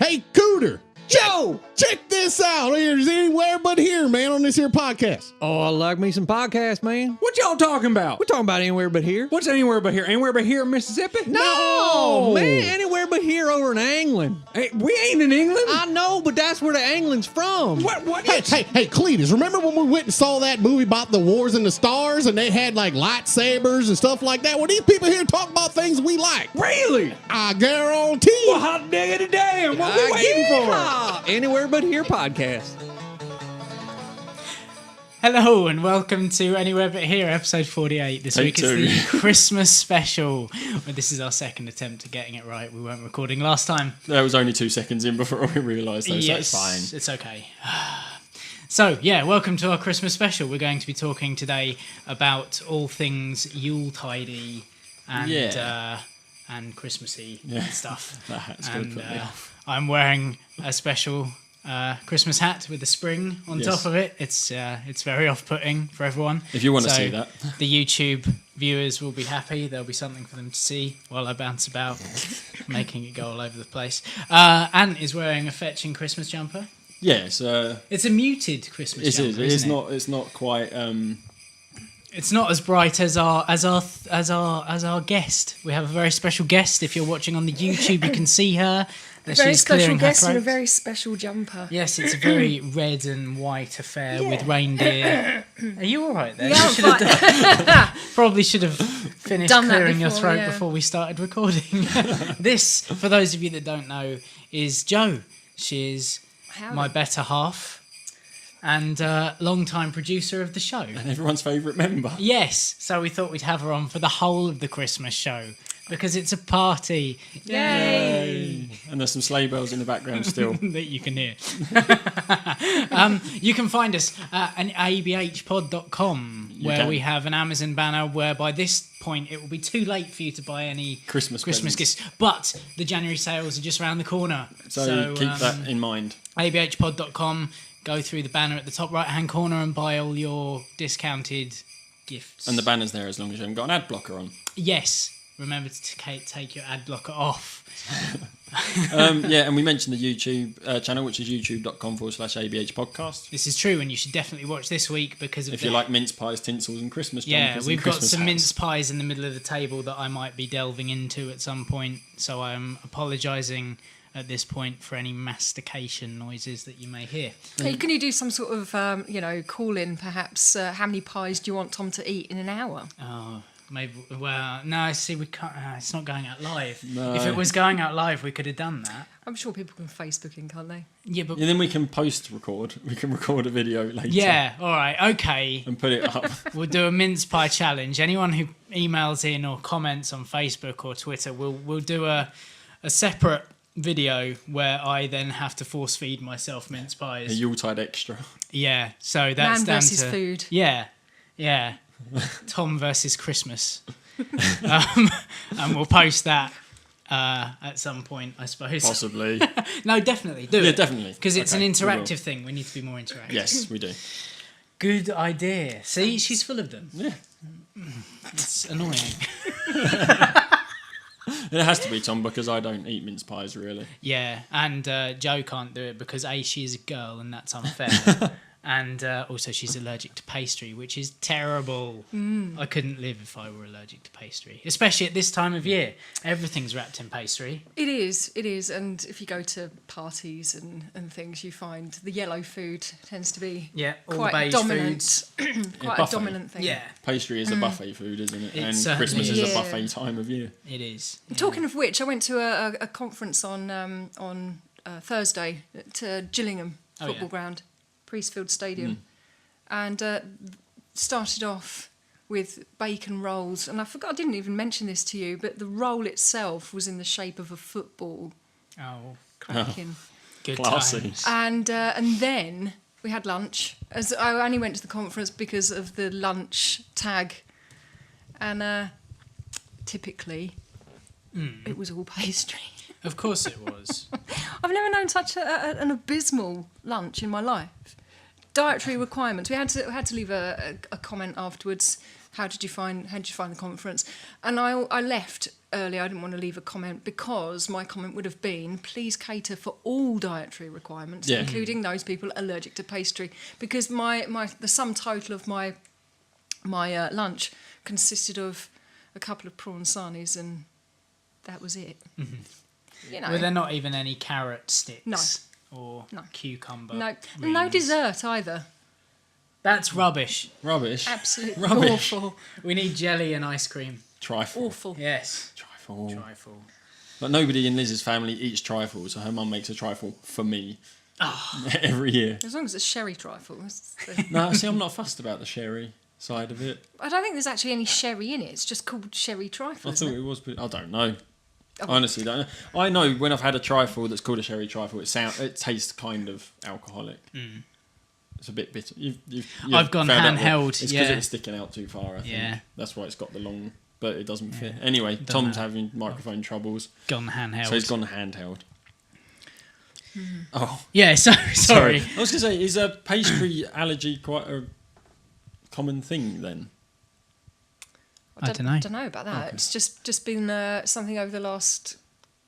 Hey, Cooter. Joe, check this out. There's Anywhere But Here, man, on this here podcast. Oh, I like me some podcasts, man. What y'all talking about? We're talking about Anywhere But Here. What's Anywhere But Here? Anywhere But Here in Mississippi? No, man, Anywhere But Here over in England. Hey, we ain't in England. I know, but that's where the England's from. What? Hey, Cletus, remember when we went and saw that movie about the wars in the stars and they had like lightsabers and stuff like that? Well, these people here talk about things we like. Really? I guarantee you. Well, hot diggity damn. What we waiting for? Anywhere But Here podcast. Hello and welcome to Anywhere But Here, episode 48. This week is the Christmas special. Well, this is our second attempt at getting it right. We weren't recording last time. That was only 2 seconds in before we realised, though, Yes, so that's fine. it's okay. So, yeah, welcome to our Christmas special. We're going to be talking today about all things Yuletidey and Christmassy stuff. That hat's going to put me off. I'm wearing a special Christmas hat with a spring on top of it. It's very off-putting for everyone. If you want to see that. The YouTube viewers will be happy. There'll be something for them to see while I bounce about, making it go all over the place. Ant is wearing a fetching Christmas jumper. Yes, It's a muted Christmas jumper. It's not quite. It's not as bright as our guest. We have a very special guest. If you're watching on the YouTube, you can see her. A very special guest and a very special jumper. Yes, it's a very red and white affair with reindeer. Are you all right there? Yeah, Probably should have finished clearing your throat before we started recording. This, for those of you that don't know, is Jo. She's my better half and long-time producer of the show. And everyone's favourite member. Yes, so we thought we'd have her on for the whole of the Christmas show. Because it's a party. Yay! And there's some sleigh bells in the background still. That you can hear. You can find us at abhpod.com where we have an Amazon banner where by this point it will be too late for you to buy any Christmas gifts. But the January sales are just around the corner. So keep that in mind. abhpod.com, go through the banner at the top right-hand corner and buy all your discounted gifts. And the banner's there as long as you haven't got an ad blocker on. Yes. Remember to take your ad blocker off. And we mentioned the YouTube channel, which is youtube.com/ABH podcast. This is true, and you should definitely watch this week because of if you like mince pies, tinsels, and Christmas jumpers. Yeah, we've got some hats. mince pies in the middle of the table that I might be delving into at some point. So I'm apologising at this point for any mastication noises that you may hear. Hey, can you do some sort of call in perhaps? How many pies do you want Tom to eat in an hour? Oh. Maybe. Well, no. See, we can't. It's not going out live. No. If it was going out live, we could have done that. I'm sure people can Facebook in, can't they? Yeah, but And then we can post-record. We can record a video later. yeah. All right. Okay. And put it up. We'll do a mince pie challenge. Anyone who emails in or comments on Facebook or Twitter, we'll do a separate video where I then have to force feed myself mince A pies. Yuletide extra. Yeah. So that's Man down versus to food. Yeah. Tom versus Christmas. And we'll post that at some point, I suppose. Possibly. No, definitely do it. Yeah, definitely. Because it's Okay, an we will. interactive thing. We need to be more interactive. Yes, we do. Good idea. See, she's full of them. Yeah. It's annoying. It has to be, Tom, because I don't eat mince pies, really. Yeah, and Jo can't do it because A, she is a girl and that's unfair. And also she's allergic to pastry, which is terrible. I couldn't live if I were allergic to pastry, especially at this time of year. Everything's wrapped in pastry. It is. And if you go to parties and things, you find the yellow food tends to be All quite beige dominant. foods. Quite buffet. a dominant thing. Yeah, Pastry is a buffet food, isn't it? It And certainly Christmas is is. a buffet time of year. it is. Talking of which, I went to a conference on Thursday at Gillingham football ground, Priestfield Stadium, and started off with bacon rolls. And I forgot, I didn't even mention this to you, but the roll itself was in the shape of a football. Oh, Cracking. good Classy. times. And then we had lunch. As I only went to the conference because of the lunch tag, and typically it was all pastry. Of course it was. I've never known such an abysmal lunch in my life. Dietary requirements. We had to leave a comment afterwards. how did you find the conference? And I left early. I didn't want to leave a comment because my comment would have been, please cater for all dietary requirements, including those people allergic to pastry, because the sum total of my lunch consisted of a couple of prawn sarnies, and that was it. You know, Were there not even any carrot sticks? No. Or No. cucumber? no rings? dessert either. That's rubbish. Rubbish. Absolutely Rubbish. awful. We need jelly and ice cream. Trifle. Awful. Yes. Trifle. Trifle. But nobody in Liz's family eats trifle, so her mum makes a trifle for me every year. As long as it's sherry trifle. No, see, I'm not fussed about the sherry side of it. I don't think there's actually any sherry in it. It's just called sherry trifle. I isn't thought it? it was, but I don't know. Oh. Honestly, don't know. I know when I've had a trifle that's called a sherry trifle, it tastes kind of alcoholic. It's a bit bitter. You've I've gone found out handheld, It's because yeah. it's sticking out too far, I think. Yeah. That's why it's got the long, but it doesn't fit. Anyway, Tom's matter. having microphone troubles, Gone handheld. so he's gone handheld. Oh, Yeah, sorry. sorry. I was going to say, is a pastry allergy quite a common thing then? I dunno. Don't know about that. It's just been something over the last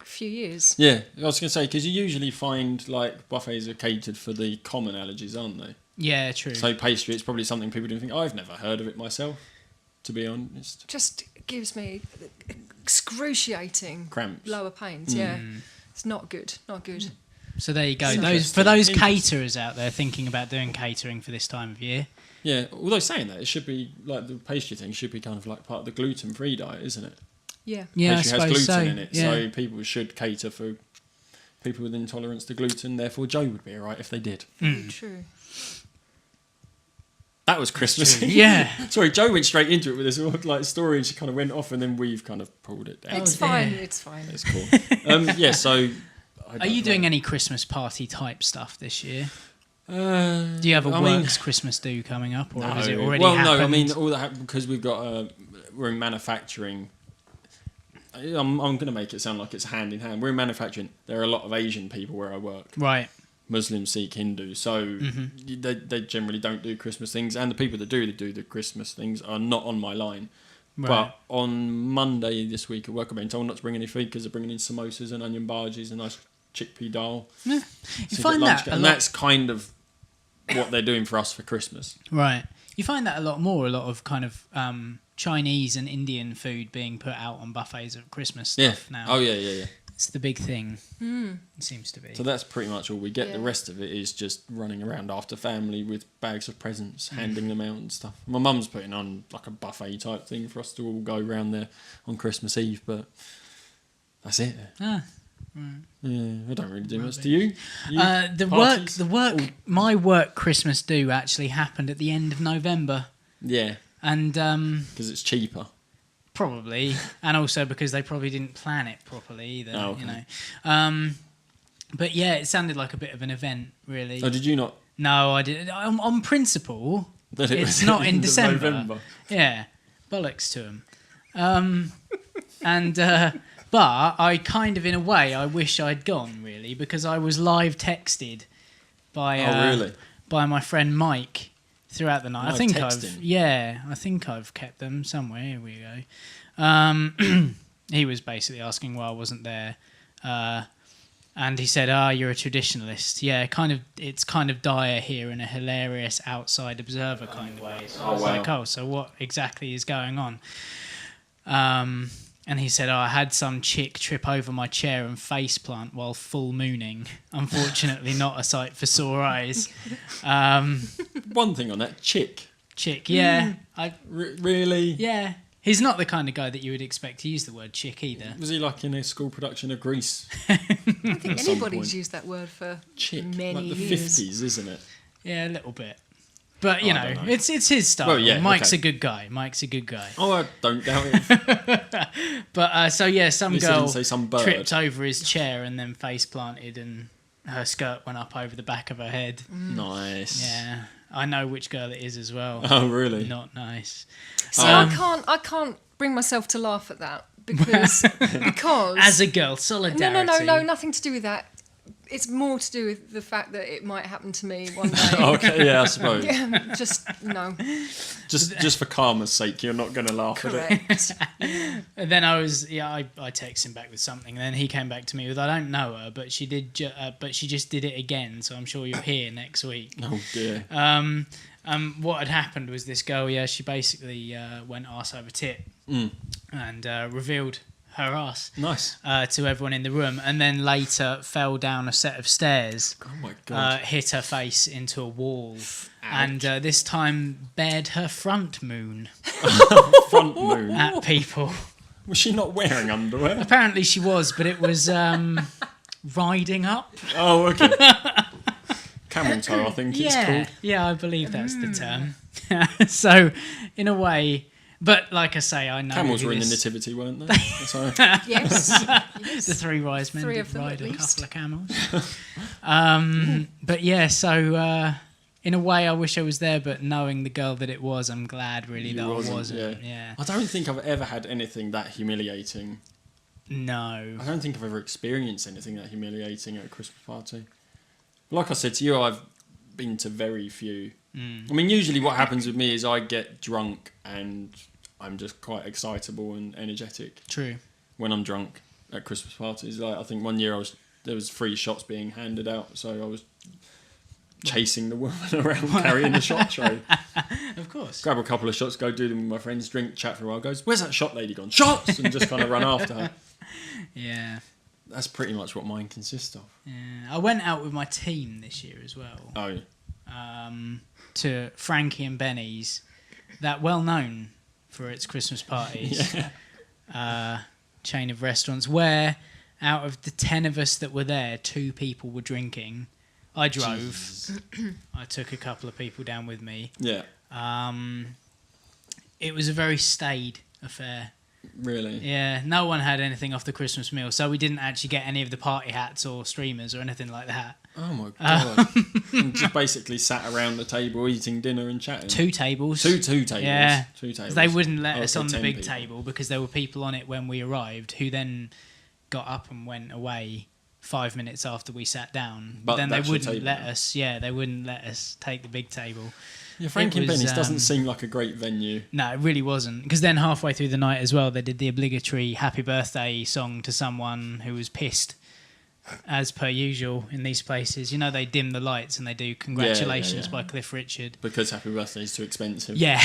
few years. Yeah, I was going to say, because you usually find like buffets are catered for the common allergies, aren't they? Yeah, true. So pastry, it's probably something people don't think. I've never heard of it myself, to be honest. Just gives me excruciating Cramps. lower pains. Yeah, it's not good. Not good. So there you go. Interesting. For those Interesting. caterers out there thinking about doing catering for this time of year, Yeah, although saying that, it should be like the pastry thing should be kind of like part of the gluten-free diet, isn't it? Yeah. yeah, Pastry I has suppose gluten so. in it, Yeah. so people should cater for people with intolerance to gluten. Therefore, Joe would be alright if they did. True. That was Christmas. Yeah. Sorry, Joe went straight into it with this like story, and she kind of went off, and then we've kind of pulled it down. It's yeah. fine. It's fine. It's cool. Yeah. So, Are you doing any Christmas party type stuff this year? Do Do you have a works Christmas do coming up, or has it already well, happened? no, I mean all that because we've got we're in manufacturing. I'm going to make it sound like it's hand in hand. We're in manufacturing. There are a lot of Asian people where I work, Right. Muslim, Sikh, Hindu. So they generally don't do Christmas things, and the people that do the Christmas things are not on my line. Right. But on Monday this week at work, I've been told not to bring any food because they're bringing in samosas and onion bhajis and nice chickpea dal. You So find get lunch, that a and lot, that's kind of what they're doing for us for Christmas. right? You find that a lot more. A lot of kind of Chinese and Indian food being put out on buffets at Christmas stuff now. Oh yeah. It's the big thing. It seems to be. So that's pretty much all we get. Yeah. The rest of it is just running around after family with bags of presents, handing them out and stuff. My mum's putting on like a buffet type thing for us to all go around there on Christmas Eve, but that's it. Ah. Yeah, I don't really do much. Do you? The work, my work Christmas do actually happened at the end of November, Yeah, and because it's cheaper. probably, and also because they probably didn't plan it properly either. Oh, okay. You know, but yeah, it sounded like a bit of an event, really. Oh, did you not? No, I didn't. On principle, That it it's was not the in end of December. November. Yeah, bollocks to them. But I kind of, in a way, I wish I'd gone, really, because I was live texted by really? by my friend Mike throughout the night. Live I think texting? I think I've kept them somewhere. Here we go. He was basically asking why I wasn't there, and he said, you're a traditionalist. Yeah, it's kind of dire here in a hilarious outside observer kind of way. So I was like, so what exactly is going on? And he said, I had some chick trip over my chair and faceplant while full mooning. Unfortunately, not a sight for sore eyes. One thing on that, chick. Chick, yeah. Really? Yeah. He's not the kind of guy that you would expect to use the word chick either. Was he like in a school production of Grease? I don't think At some anybody's point. used that word for Chick, many like the years. 50s, isn't it? Yeah, a little bit. But, you I know, don't know. it's his style. Well, yeah, Mike's okay. a good guy. Mike's a good guy. Oh, I don't doubt it. But, so yeah, some At least I girl didn't say some bird. tripped over his chair and then face planted and her skirt went up over the back of her head. Nice. Yeah. I know which girl it is as well. Oh, really? Not nice. See, I can't bring myself to laugh at that because As a girl, solidarity. no, nothing to do with that. it's more to do with the fact that it might happen to me one day. Okay, yeah, I suppose. Just no. Just for karma's sake, you're not going to laugh at it. Correct. And then I texted him back with something, and then he came back to me with, I don't know her, but she did, but she just did it again, so I'm sure you're here next week. Oh dear. What had happened was this girl, she basically went arse over tit and revealed her ass Nice. to everyone in the room, and then later fell down a set of stairs. Oh my god. Hit her face into a wall, and this time bared her front moon Front moon. at people. Was she not wearing underwear? Apparently she was, but it was riding up. Oh, okay. Camel toe, I think it's called. Yeah, I believe that's the term. So, in a way, but like I say, I know Camels who were in the this- nativity, weren't they? So, Yes. The three wise men Three did of them, ride at a least. couple of camels. But yeah, so in a way, I wish I was there. But knowing the girl that it was, I'm glad really that I wasn't. Yeah. I don't think I've ever had anything that humiliating. No. I don't think I've ever experienced anything that humiliating at a Christmas party. Like I said to you, I've been to very few. I mean, usually what happens with me is I get drunk and I'm just quite excitable and energetic True. when I'm drunk at Christmas parties. Like I think one year there was free shots being handed out, so I was chasing the woman around carrying the shot tray. Of course. Grab a couple of shots, go do them with my friends, drink, chat for a while. Goes, where's that shot lady gone? Shots, and just kind of run after her. Yeah. That's pretty much what mine consists of. Yeah. I went out with my team this year as well. Oh, To Frankie and Benny's, that well known for its Christmas parties chain of restaurants, where out of the 10 of us that were there, 2 people were drinking. I drove. I took a couple of people down with me. Yeah, It was a very staid affair. really. Yeah, no one had anything off the Christmas meal, so we didn't actually get any of the party hats or streamers or anything like that. Oh my god! And just basically sat around the table eating dinner and chatting. 2 tables. Two tables. Yeah. 2 tables. They wouldn't let Oh, us okay, on the 10 big people. table because there were people on it when we arrived who then got up and went away 5 minutes after we sat down. But then they that's your wouldn't table let now. us. Yeah, they wouldn't let us take the big table. Yeah, Frank and was, Benny's doesn't seem like a great venue. No, it really wasn't. Because then halfway through the night as well, they did the obligatory happy birthday song to someone who was pissed, as per usual in these places. You know, they dim the lights and they do Congratulations yeah. by Cliff Richard. Because Happy Birthday is too expensive. Yeah.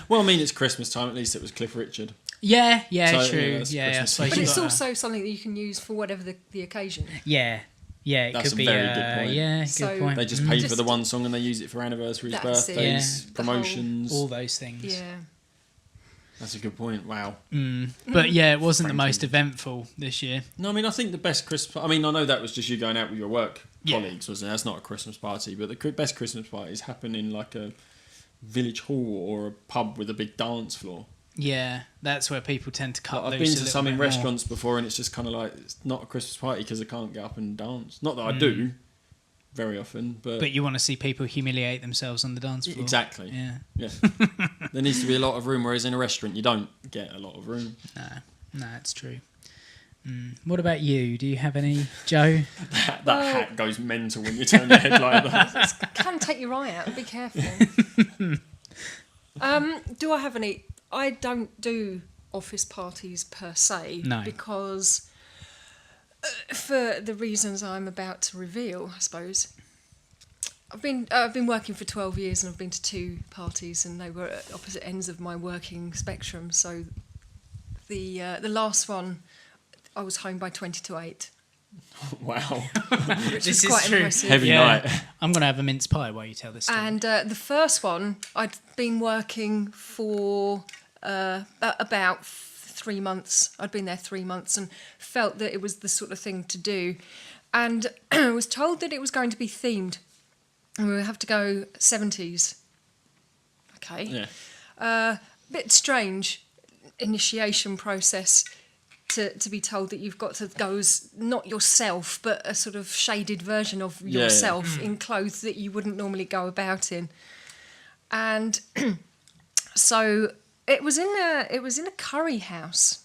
Well, I mean, it's Christmas time. At least it was Cliff Richard. Yeah, So, true. that's Yeah, I Christmas. suppose But you it's gotta- also something that you can use for whatever the occasion. Yeah, it That's could a be very good point. Yeah, So- good point. They just pay for Just- the one song and they use it for anniversaries, That's it. birthdays, Yeah. promotions. all those things. Yeah. That's a good point. Wow. But yeah, it wasn't the Franklin. most eventful this year. No, I mean, I think the best Christmas... I mean, I know that was just you going out with your work Yeah. colleagues, wasn't it? That's not a Christmas party. But the best Christmas parties happen in like a village hall or a pub with a big dance floor. Yeah, that's where people tend to cut Like, I've loose been a to little some in bit more. restaurants before and it's just kind of like, it's not a Christmas party because I can't get up and dance. Not that I do very often, but... But you want to see people humiliate themselves on the dance floor. Exactly. Yeah. Yeah. There needs to be a lot of room, whereas in a restaurant you don't get a lot of room. No, it's true. What about you? Do you have any, Joe? That hat goes mental when you turn your head like that. Can take your eye out. Be careful. Do I have any? I don't do office parties per se. No. Because for the reasons I'm about to reveal, I suppose. I've been working for 12 years and I've been to 2 parties and they were at opposite ends of my working spectrum. So the last one, I was home by 20 to 8. Wow. Which This is is quite true. impressive. Heavy Yeah. night. I'm going to have a mince pie while you tell this story. And the first one, I'd been working for about 3 months. I'd been there 3 months and felt that it was the sort of thing to do. And I was told that it was going to be themed. And we would have to go 70s. Okay. Yeah. Bit strange initiation process to be told that you've got to go as not yourself, but a sort of shaded version of Yeah, yeah. yourself in clothes that you wouldn't normally go about in. And so it was in a curry house,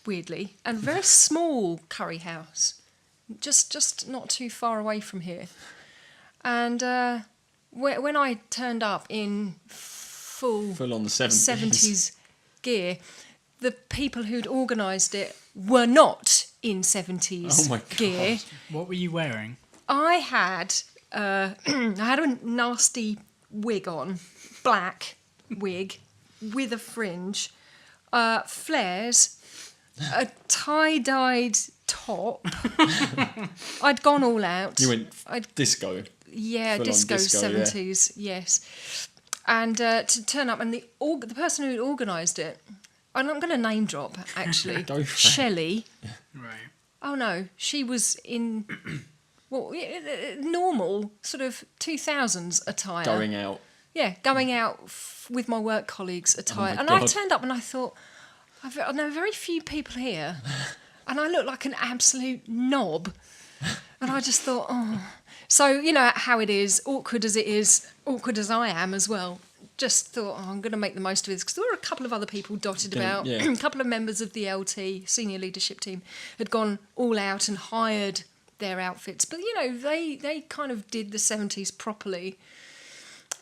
weirdly, and a very small curry house. just not too far away from here. And when I turned up in full on the 70s. 70s gear, the people who'd organised it were not in 70s Oh my God. gear. What were you wearing? I had I had a nasty wig on, black wig with a fringe, flares, a tie-dyed top. I'd gone all out. You went disco. Yeah, full-on disco disco, yeah. 70s, yes. And to turn up, and the person who organised it, and I'm going to name drop actually, Go for it. Shelley. Right. Oh no, she was in normal sort of 2000s attire. Going out. Yeah, going out with my work colleagues attire. my And I God. turned up and I thought, I know very few people here, and I look like an absolute knob. And I just thought, oh. So, you know how it is, awkward as I am as well. Just thought, I'm going to make the most of this. Because there were a couple of other people dotted about. yeah. A couple of members of the LT, senior leadership team, had gone all out and hired their outfits. But, you know, they kind of did the 70s properly.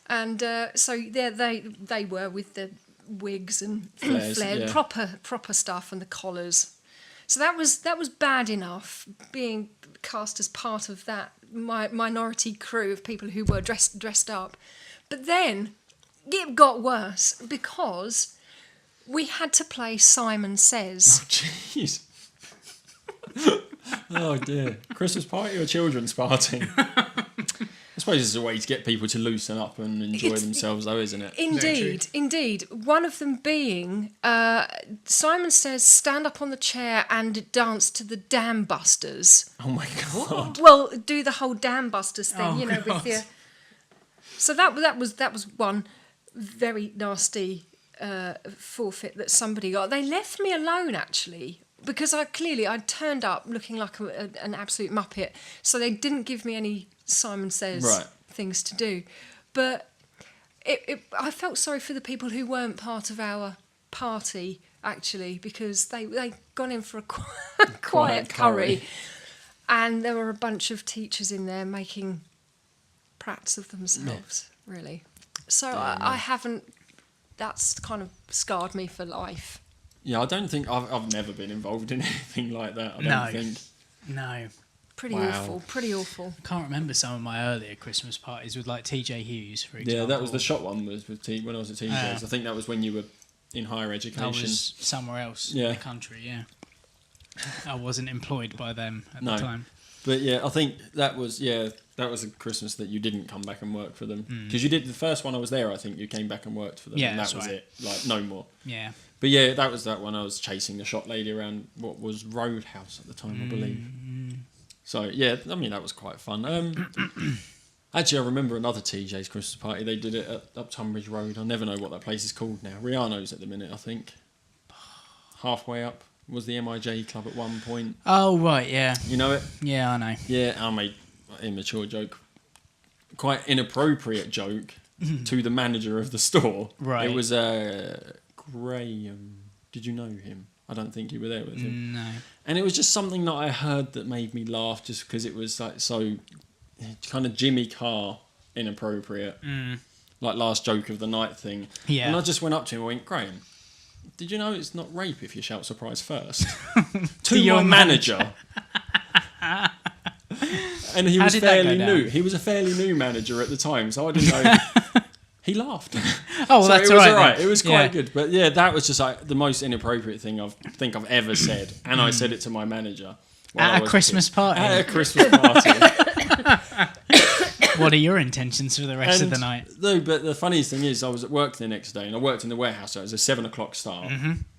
And so they were with the wigs and Flares, flare, yeah. proper stuff, and the collars. So that was bad enough, being cast as part of that minority crew of people who were dressed up. But then it got worse because we had to play Simon Says. Jeez. Oh dear. Christmas party or children's party? I suppose it's a way to get people to loosen up and enjoy themselves, though, isn't it? Indeed. One of them being, Simon Says, stand up on the chair and dance to the Dam Busters. Oh my God. Well, do the whole Dam Busters thing, Oh, you know, God. with your... So that was one very nasty forfeit that somebody got. They left me alone, actually, because I'd turned up looking like an absolute muppet, so they didn't give me any Simon Says things to do. But I felt sorry for the people who weren't part of our party, actually, because they gone in for a quiet curry, and there were a bunch of teachers in there making prats of themselves, really. So I haven't... That's kind of scarred me for life. Yeah, I don't think... I've never been involved in anything like that, I don't think. No. Pretty Wow. awful. I can't remember some of my earlier Christmas parties with like TJ Hughes, for example. Yeah, that was the shot one was with when I was at TJ's. I think that was when you were in higher education. I was somewhere else in the country, yeah. I wasn't employed by them at the time. But yeah, I think that was a Christmas that you didn't come back and work for them. Because you did the first one I was there, I think you came back and worked for them. Yeah, and that that's was right. it. Like, no more. Yeah. But yeah, that was that one. I was chasing the shot lady around what was Roadhouse at the time, I believe. So yeah, I mean, that was quite fun. Actually, I remember another TJ's Christmas party. They did it up Tunbridge Road. I never know what that place is called now. Riano's at the minute, I think. Halfway up was the MIJ club at one point. Oh, right, yeah. You know it? Yeah, I know. Yeah, I made an immature joke. Quite inappropriate joke to the manager of the store. Right. It was Graham. Did you know him? I don't think you were there with him. No. And it was just something that I heard that made me laugh just because it was like so kind of Jimmy Carr inappropriate. Like last joke of the night thing. Yeah. And I just went up to him and went, Graham, did you know it's not rape if you shout surprise first? to your my manager. And he How was did that fairly go new. down? He was a fairly new manager at the time, so I didn't know. He laughed. Oh, well, So that's it was all all right. right. It was quite good. But yeah, that was just like the most inappropriate thing I think I've ever said. And I said it to my manager. while I At a was Christmas party. At a Christmas party. What are your intentions for the rest of the night? No, but the funniest thing is I was at work the next day and I worked in the warehouse, so it was a 7 o'clock start.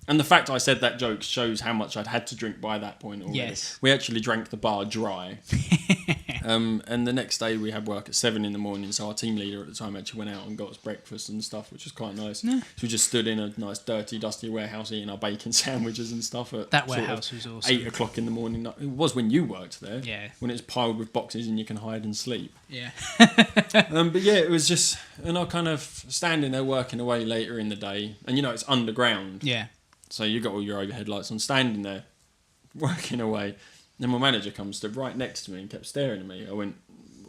And the fact I said that joke shows how much I'd had to drink by that point already. Yes. We actually drank the bar dry. And the next day we had work at 7 in the morning, so our team leader at the time actually went out and got us breakfast and stuff, which was quite nice. So we just stood in a nice dirty, dusty warehouse eating our bacon sandwiches and stuff at That sort of warehouse was awesome. 8 o'clock in the morning. It was when you worked there. Yeah. When it was piled with boxes and you can hide and sleep. Yeah. But yeah, it was just, and I kind of standing there working away later in the day, and you know, it's underground. Yeah. So you got all your overhead lights on, standing there, working away, Then my manager comes, stood right next to me and kept staring at me. I went,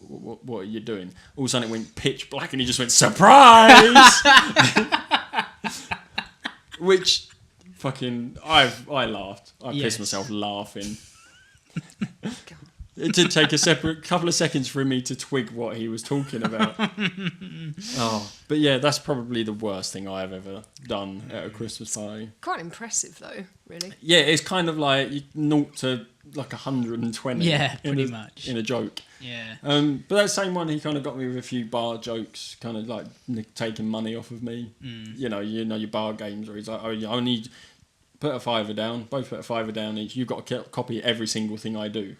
what are you doing? All of a sudden it went pitch black and he just went, surprise! Which fucking, I laughed. I pissed myself laughing. It did take a couple of seconds for me to twig what he was talking about. But yeah, that's probably the worst thing I've ever done at a Christmas party. Quite impressive, though, really. Yeah, it's kind of like 0 to like 120. Yeah, pretty much. In a joke. Yeah. But that same one, he kind of got me with a few bar jokes, kind of like taking money off of me. You know your bar games where he's like, oh, I need put a £5 down, both put a £5 down each. You've got to copy every single thing I do.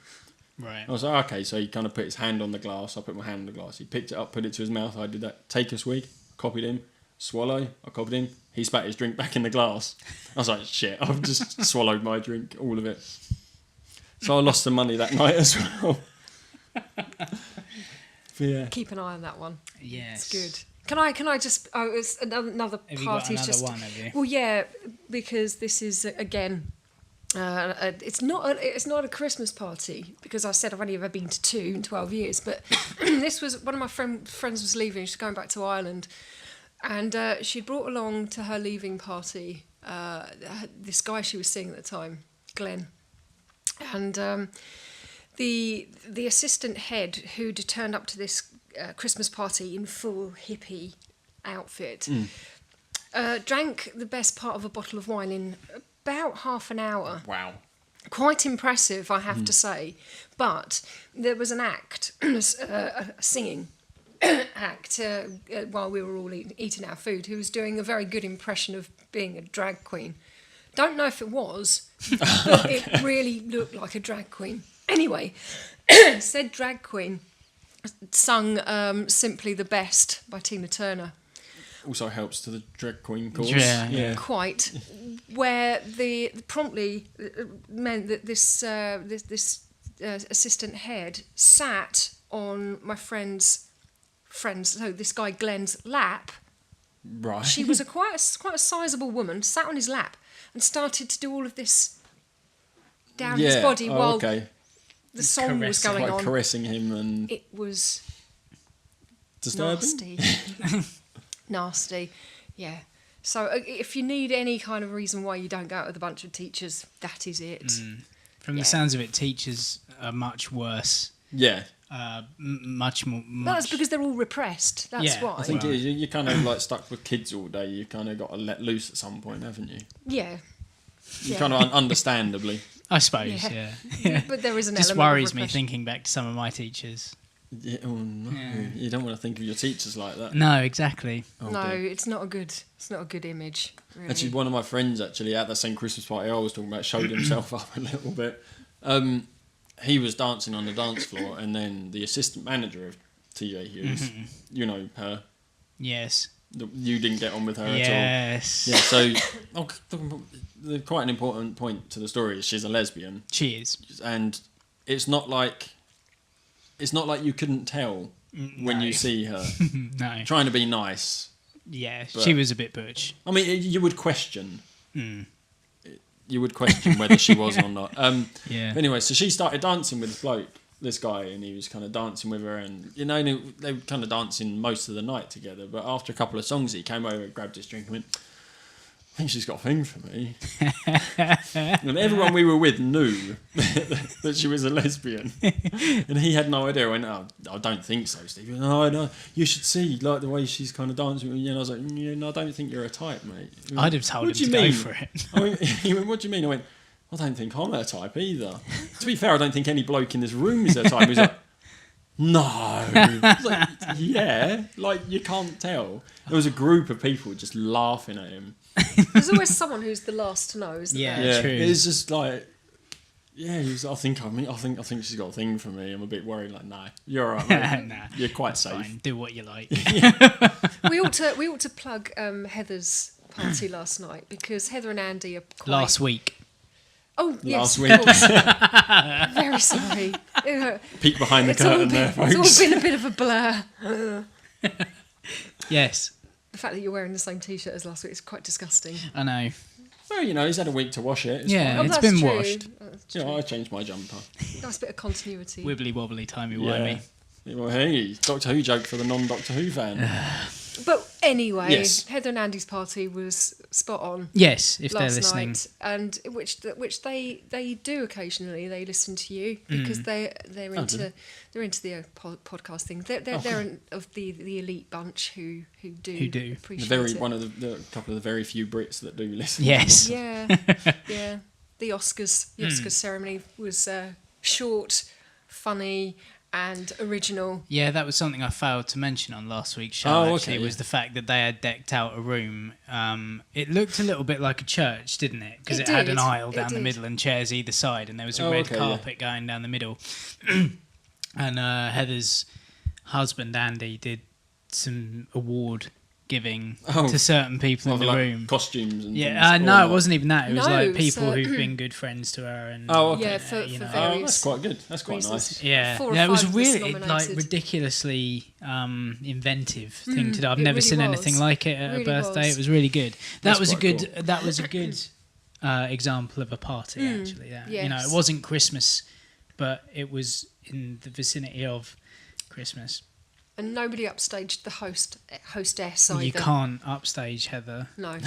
Right. I was like, okay, so he kind of put his hand on the glass. I put my hand on the glass. He picked it up, put it to his mouth. I did that. Take a swig, copied him. Swallow, I copied him. He spat his drink back in the glass. I was like, shit, I've just swallowed my drink, all of it. So I lost some money that night as well. Yeah. Keep an eye on that one. Yes. It's good. Can I just? Oh, it's another Have you party. got another one? Have you? Well, yeah, because this is again. It's not a Christmas party because I said I've only ever been to 2 in 12 years. But this was one of my friends was leaving. She's going back to Ireland, and she brought along to her leaving party this guy she was seeing at the time, Glenn, and the assistant head who'd turned up to this Christmas party in full hippie outfit, drank the best part of a bottle of wine in about half an hour. Wow. Quite impressive, I have to say. But there was an act, a singing act, while we were all eating our food, who was doing a very good impression of being a drag queen. Don't know if it was, but it really looked like a drag queen. Anyway, said drag queen sung Simply the Best by Tina Turner. Also helps to the drag queen cause. Yeah. Quite, where the promptly meant that this assistant head sat on my friend's, so this guy Glenn's lap. Right. She was quite a sizable woman, sat on his lap and started to do all of this down his body while the song was going like on. Caressing him and... It was disturbing? Nasty, yeah. So if you need any kind of reason why you don't go out with a bunch of teachers, that is it. From the sounds of it, teachers are much worse. Yeah. Much more. That's because they're all repressed. That's why. I think you're kind of like stuck with kids all day. You kind of got to let loose at some point, haven't you? Yeah. You kind of understandably. I suppose, yeah. But there is an just element worries of me repression. thinking back to some of my teachers. Yeah, oh no, you don't want to think of your teachers like that. No, exactly. Oh, No, dear. it's not a good image. Really. Actually, one of my friends at that same Christmas party I was talking about showed himself up a little bit. He was dancing on the dance floor, and then the assistant manager of TJ Hughes, you know her. Yes. You didn't get on with her at all. Yes. Yeah. So, quite an important point to the story is she's a lesbian. She is. And it's not like you couldn't tell when you see her No. trying to be nice. Yeah, But- she was a bit butch. I mean, you would question. You would question whether she was or not. Yeah. But anyway, so she started dancing with this guy, and he was kind of dancing with her, and they were kind of dancing most of the night together. But after a couple of songs, he came over and grabbed his drink and went, I think she's got a thing for me. And everyone we were with knew that she was a lesbian. And he had no idea. I went, oh, I don't think so, Steve. He went, no, you should see like the way she's kind of dancing with me. And I was like, yeah, no, I don't think you're a type, mate. He went, I'd have told him "What do to you go mean?" for it. He went, what do you mean? I went, I don't think I'm her type either. To be fair, I don't think any bloke in this room is her type. He's like, no. I was like, yeah, like you can't tell. There was a group of people just laughing at him. There's always someone who's the last to know, isn't Yeah. there? Yeah, True. it's just like, yeah, he was, I think she's got a thing for me. I'm a bit worried. Like, nah, you're alright, mate. Nah, You're quite safe. fine. Do what you like. We ought to plug Heather's party last night because Heather and Andy are quite... Last week. Oh, yes, Last of week. course. Very sorry. Peek behind the curtain there, folks. It's all been a bit of a blur. Yes, The fact that you're wearing the same T-shirt as last week is quite disgusting. I know. Well, you know, he's had a week to wash it. It's Yeah. fine. It's that's been true. washed. That's You true. know, I changed my jumper. Nice bit of continuity. Wibbly wobbly, timey Yeah. wimey. Well, hey, Doctor Who joke for the non-Doctor Who fan. But anyway, Yes. Heather and Andy's party was spot on. Yes, if they're last listening. night, and which they do occasionally. They listen to you because they're into the podcast thing. They're of the elite bunch who do appreciate it. One of the couple of the very few Brits that do listen. Yes. Yeah, yeah. The Oscars ceremony was short, funny, and original. Yeah, that was something I failed to mention on last week's show. Oh, actually, okay, was the fact that they had decked out a room. It looked a little bit like a church, didn't it? Because it had an did. aisle It down the did. middle and chairs either side, and there was a Oh, red okay, carpet going down the middle. And Heather's husband Andy did some award giving to certain people in the like room. costumes and Yeah, things, or no, it not? wasn't even that. It was No, like it's, people who've been good friends to her. And Oh, okay. Yeah, for you know. Oh, various that's quite good. That's quite reasons. nice. Yeah, 4 or yeah, it was 5 of us really like nominated. ridiculously inventive thing to do. I've it never really seen was. anything like it at Really a birthday. was. It was really good. That's That was a quite good. That was a good example of a party. Actually, that. You know, yes. it wasn't Christmas, but it was in the vicinity of Christmas. And nobody upstaged the hostess either. You can't upstage Heather. No,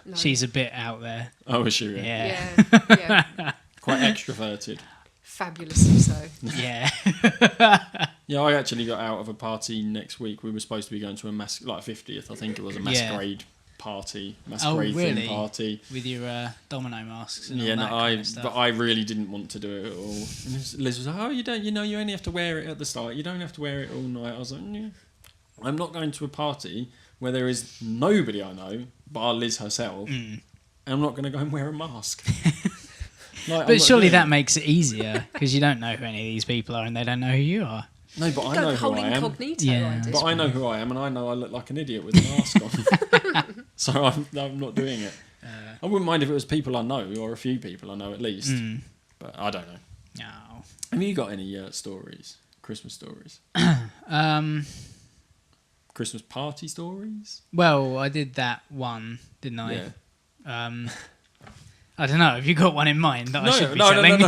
no. She's a bit out there. Oh, is she? Really? Yeah, yeah, Quite extroverted. fabulously so. yeah. Yeah, I actually got out of a party next week. We were supposed to be going to a 50th, I think it was a masquerade party, masquerade really? theme party. With your domino masks. And Yeah, all no, that kind of stuff. but I really didn't want to do it at all. And Liz was like, "Oh, you don't, you know, you only have to wear it at the start. You don't have to wear it all night." I was like, "Yeah, I'm not going to a party where there is nobody I know bar Liz herself, and I'm not going to go and wear a mask." Like, I'm But not surely doing that it. makes it easier because you don't know who any of these people are and they don't know who you are. No, but I Go know the who whole I am. incognito Yeah. idea. But I know who I am, and I know I look like an idiot with a mask on. So I'm not doing it. I wouldn't mind if it was people I know, or a few people I know at least. But I don't know. No. Have you got any stories? Christmas stories? Christmas party stories? Well, I did that one, didn't I? Yeah. I don't know. Have you got one in mind that I should be no, telling? no.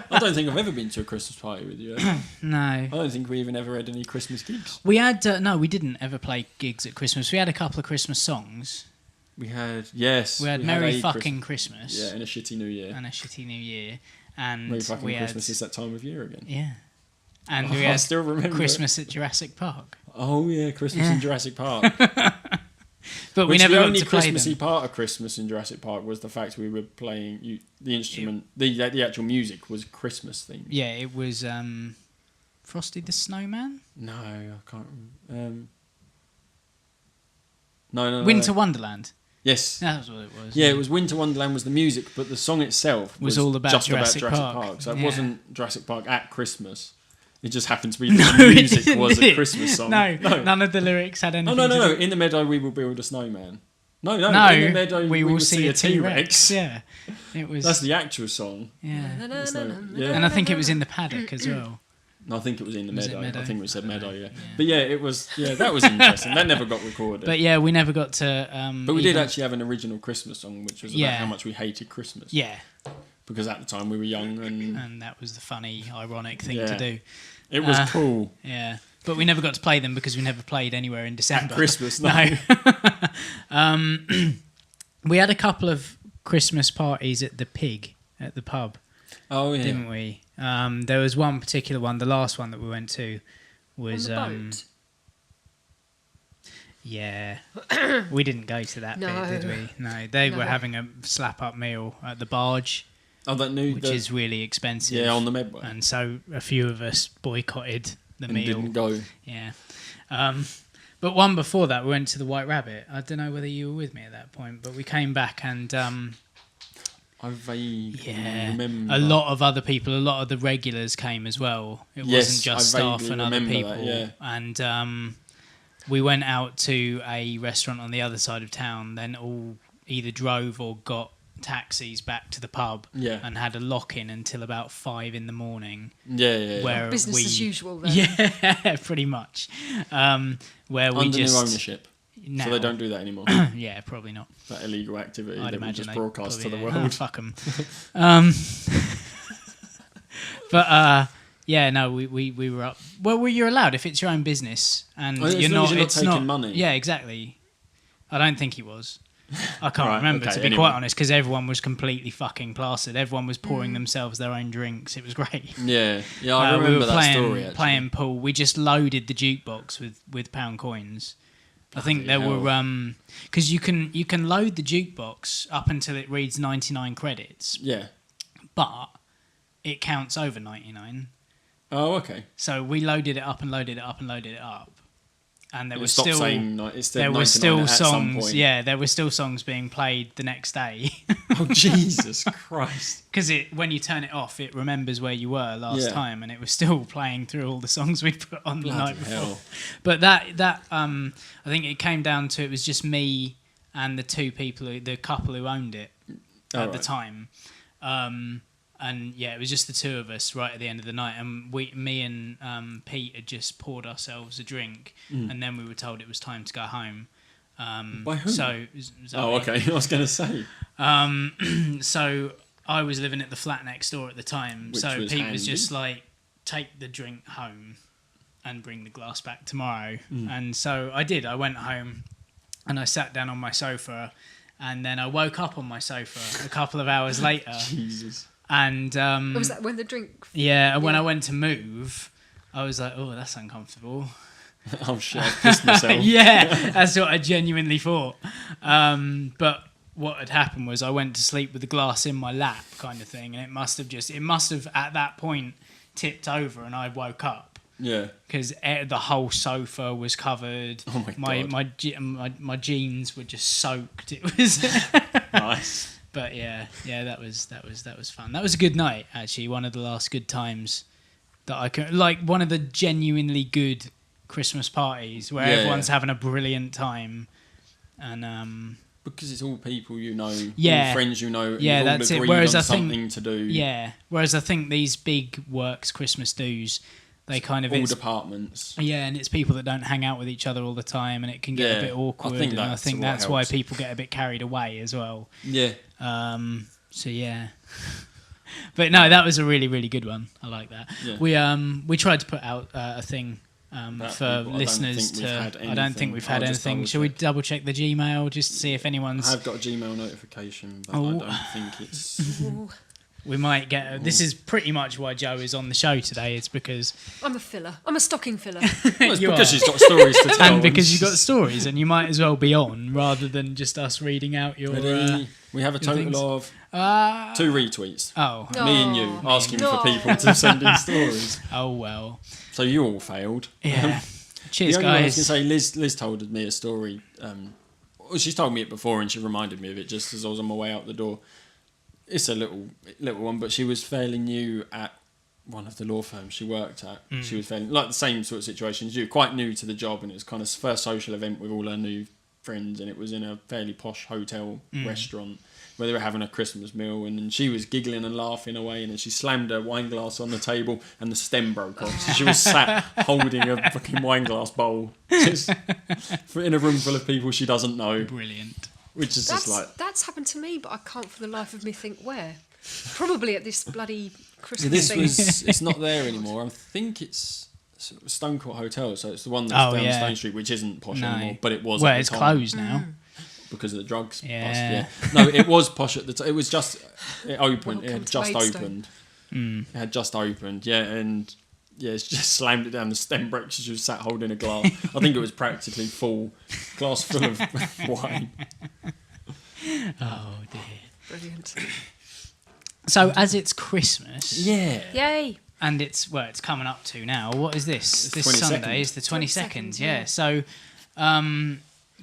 I don't think I've ever been to a Christmas party with you. No. I don't think we even ever had any Christmas gigs. We had no, we didn't ever play gigs at Christmas. We had a couple of Christmas songs. We had, yes. We had Merry Fucking Christmas. Yeah, and a shitty New Year. And a Shitty New Year. And Merry Fucking we Christmas had, is that time of year again. Yeah. And Oh, we I had still remember Christmas at Jurassic Park. Oh yeah, Christmas in Jurassic Park. But we Which never the got only to play Christmassy them. part of Christmas in Jurassic Park was the fact we were playing the instrument. The actual music was Christmas themed. Yeah, it was Frosty the Snowman? No, I can't. No. Winter Wonderland. Yes. That was what it was. Yeah, it was Winter Wonderland was the music, but the song itself Was all about just Jurassic about Jurassic Park. Park. So it Yeah. wasn't Jurassic Park at Christmas. It just happened to be that the music was a Christmas song. No, none of the lyrics had anything Oh, no. to do. In the meadow we will build a snowman. No. No, In the meadow we will see a T-Rex. Yeah, it was. That's the actual song. Yeah, Yeah. and I think it was in the paddock as well. No, I think it was in the Was it meadow. meadow? I think we said meadow, yeah. But yeah, it was. Yeah, that was interesting. That never got recorded. But yeah, we never got to. But we did even- actually have an original Christmas song, which was about Yeah. how much we hated Christmas. Yeah, Because at the time we were young and and that was the funny, ironic thing Yeah. to do. it was cool. Yeah, but we never got to play them because we never played anywhere in December. At Christmas, no. We had a couple of Christmas parties at the Pig at the pub, Oh yeah. didn't we? There was one particular one. The last one that we went to was On the boat. Yeah, we didn't go to that No. bit, did we? No, they No. were having a slap-up meal at the barge, Oh, that new. which is really expensive. yeah, on the Medway. and so a few of us boycotted the And meal. didn't go. Yeah. But one before that, we went to the White Rabbit. I don't know whether you were with me at that point, but we came back and I vaguely remember. a lot of other people, a lot of the regulars came as well. It Yes, wasn't just I staff vaguely and other remember people. that, yeah. And we went out to a restaurant on the other side of town, then all either drove or got taxis back to the pub Yeah. and had a lock-in until about 5 in the morning. Yeah. Where Business we, as usual then. Yeah, pretty much. Where we Under just new ownership. now. So they don't do that anymore. Yeah, probably not. That illegal activity I'd that we imagine just they broadcast to the probably- world. fuck them. But yeah, no, we were up. Well, you're allowed if it's your own business and Well, as you're long not. as you're not It's taking not money. Yeah, exactly. I don't think he was. I can't Right, remember okay, to be anyway. quite honest, because everyone was completely fucking plastered. Everyone was pouring themselves their own drinks. It was great. Yeah, I remember we were that story. Actually. playing pool. We just loaded the jukebox with pound coins. I think there Bloody were because you can load the jukebox up until it reads 99 credits, Yeah. but it counts over 99. Oh, okay. So we loaded it up and loaded it up and loaded it up, and there It was stopped still saying it's there were 99 still at some songs. point. Yeah, there were still songs being played the next day. Oh Jesus Christ! Because when you turn it off, it remembers where you were last Yeah. time, and it was still playing through all the songs we put on the night Bloody before. hell. But that I think it came down to it was just me and the two people, the couple who owned it at the right. time. And yeah, it was just the two of us right at the end of the night, and me and Pete had just poured ourselves a drink, and then we were told it was time to go home. By who? So Zoe. Oh, okay. I was going to say. So I was living at the flat next door at the time. Which So was Pete was handy. just like, take the drink home and bring the glass back tomorrow. And so I did. I went home and I sat down on my sofa, and then I woke up on my sofa a couple of hours later. Jesus. And Was that when the drink? yeah, and when Yeah. I went to move, I was like, oh, that's uncomfortable. Oh shit! I pissed myself. Yeah, that's what I genuinely thought. But what had happened was I went to sleep with the glass in my lap, kind of thing, and it must have at that point tipped over, and I woke up Yeah. because the whole sofa was covered. Oh my God. My jeans were just soaked. It was. Nice. But yeah, that was fun. That was a good night, actually. One of the last good times that I could, like, one of the genuinely good Christmas parties where Yeah, everyone's yeah. having a brilliant time, and Because it's all people you know, Yeah. all friends you know, and Yeah, you've all that's it. agreed Whereas on I think- something to do. yeah. Whereas I think these big works Christmas do's, they kind of All it's, departments. yeah, and it's people that don't hang out with each other all the time, and it can get Yeah, a bit awkward. I think and I that's think what that's why helps. people get a bit carried away as well. Yeah. So yeah, but no, that was a really, really good one. I like that. Yeah. We tried to put out a thing About for people. listeners I don't think we've to. had I don't think we've had anything. I'll just anything. Shall we double-check. double check the Gmail just to see if I anyone's? have got a Gmail notification, but Oh. I don't think it's. Ooh, We might get. This is pretty much why Joe is on the show today. It's because I'm a filler. I'm a stocking filler. Well, it's You because are. she's got stories to tell. and because you've got stories, and you might as well be on rather than just us reading out your. Ready? We have a your things. total of Uh, 2 retweets. oh, No. Me and you asking No. for people to send in stories. oh well. So you all failed. Yeah. Cheers, the only one I was guys. going to say, Liz told me a story. Well, she's told me it before, and she reminded me of it just as I was on my way out the door. It's a little one, but she was fairly new at one of the law firms she worked at. She was fairly like the same sort of situation as you, quite new to the job, and it was kind of first social event with all her new friends, and it was in a fairly posh hotel restaurant where they were having a Christmas meal, and then she was giggling and laughing away, and then she slammed her wine glass on the table, and the stem broke off. So she was sat holding a fucking wine glass bowl, just in a room full of people she doesn't know, Brilliant. which is just like. That's happened to me, but I can't for the life of me think where. Probably at this bloody Christmas This thing. was. It's not there anymore. I think it's Stone Court Hotel, so it's the one that's Oh, down yeah. Stone Street, which isn't posh No. anymore, but it was. Well, at the it's time. closed now. Because of the drugs bust, Yeah. No, it was posh at the time. It was just it opened. It Welcome had to just Maidstone. opened. It had just opened. Yeah, and yeah, it's just slammed it down. The stem broke. She was sat holding a glass. I think it was practically full glass full of wine. Oh dear. Brilliant. So as it's Christmas, Yeah. Yay. and it's coming up to now. What is this? It's This 22nd. Sunday is the 22nd. 22nd, Yeah. yeah. So,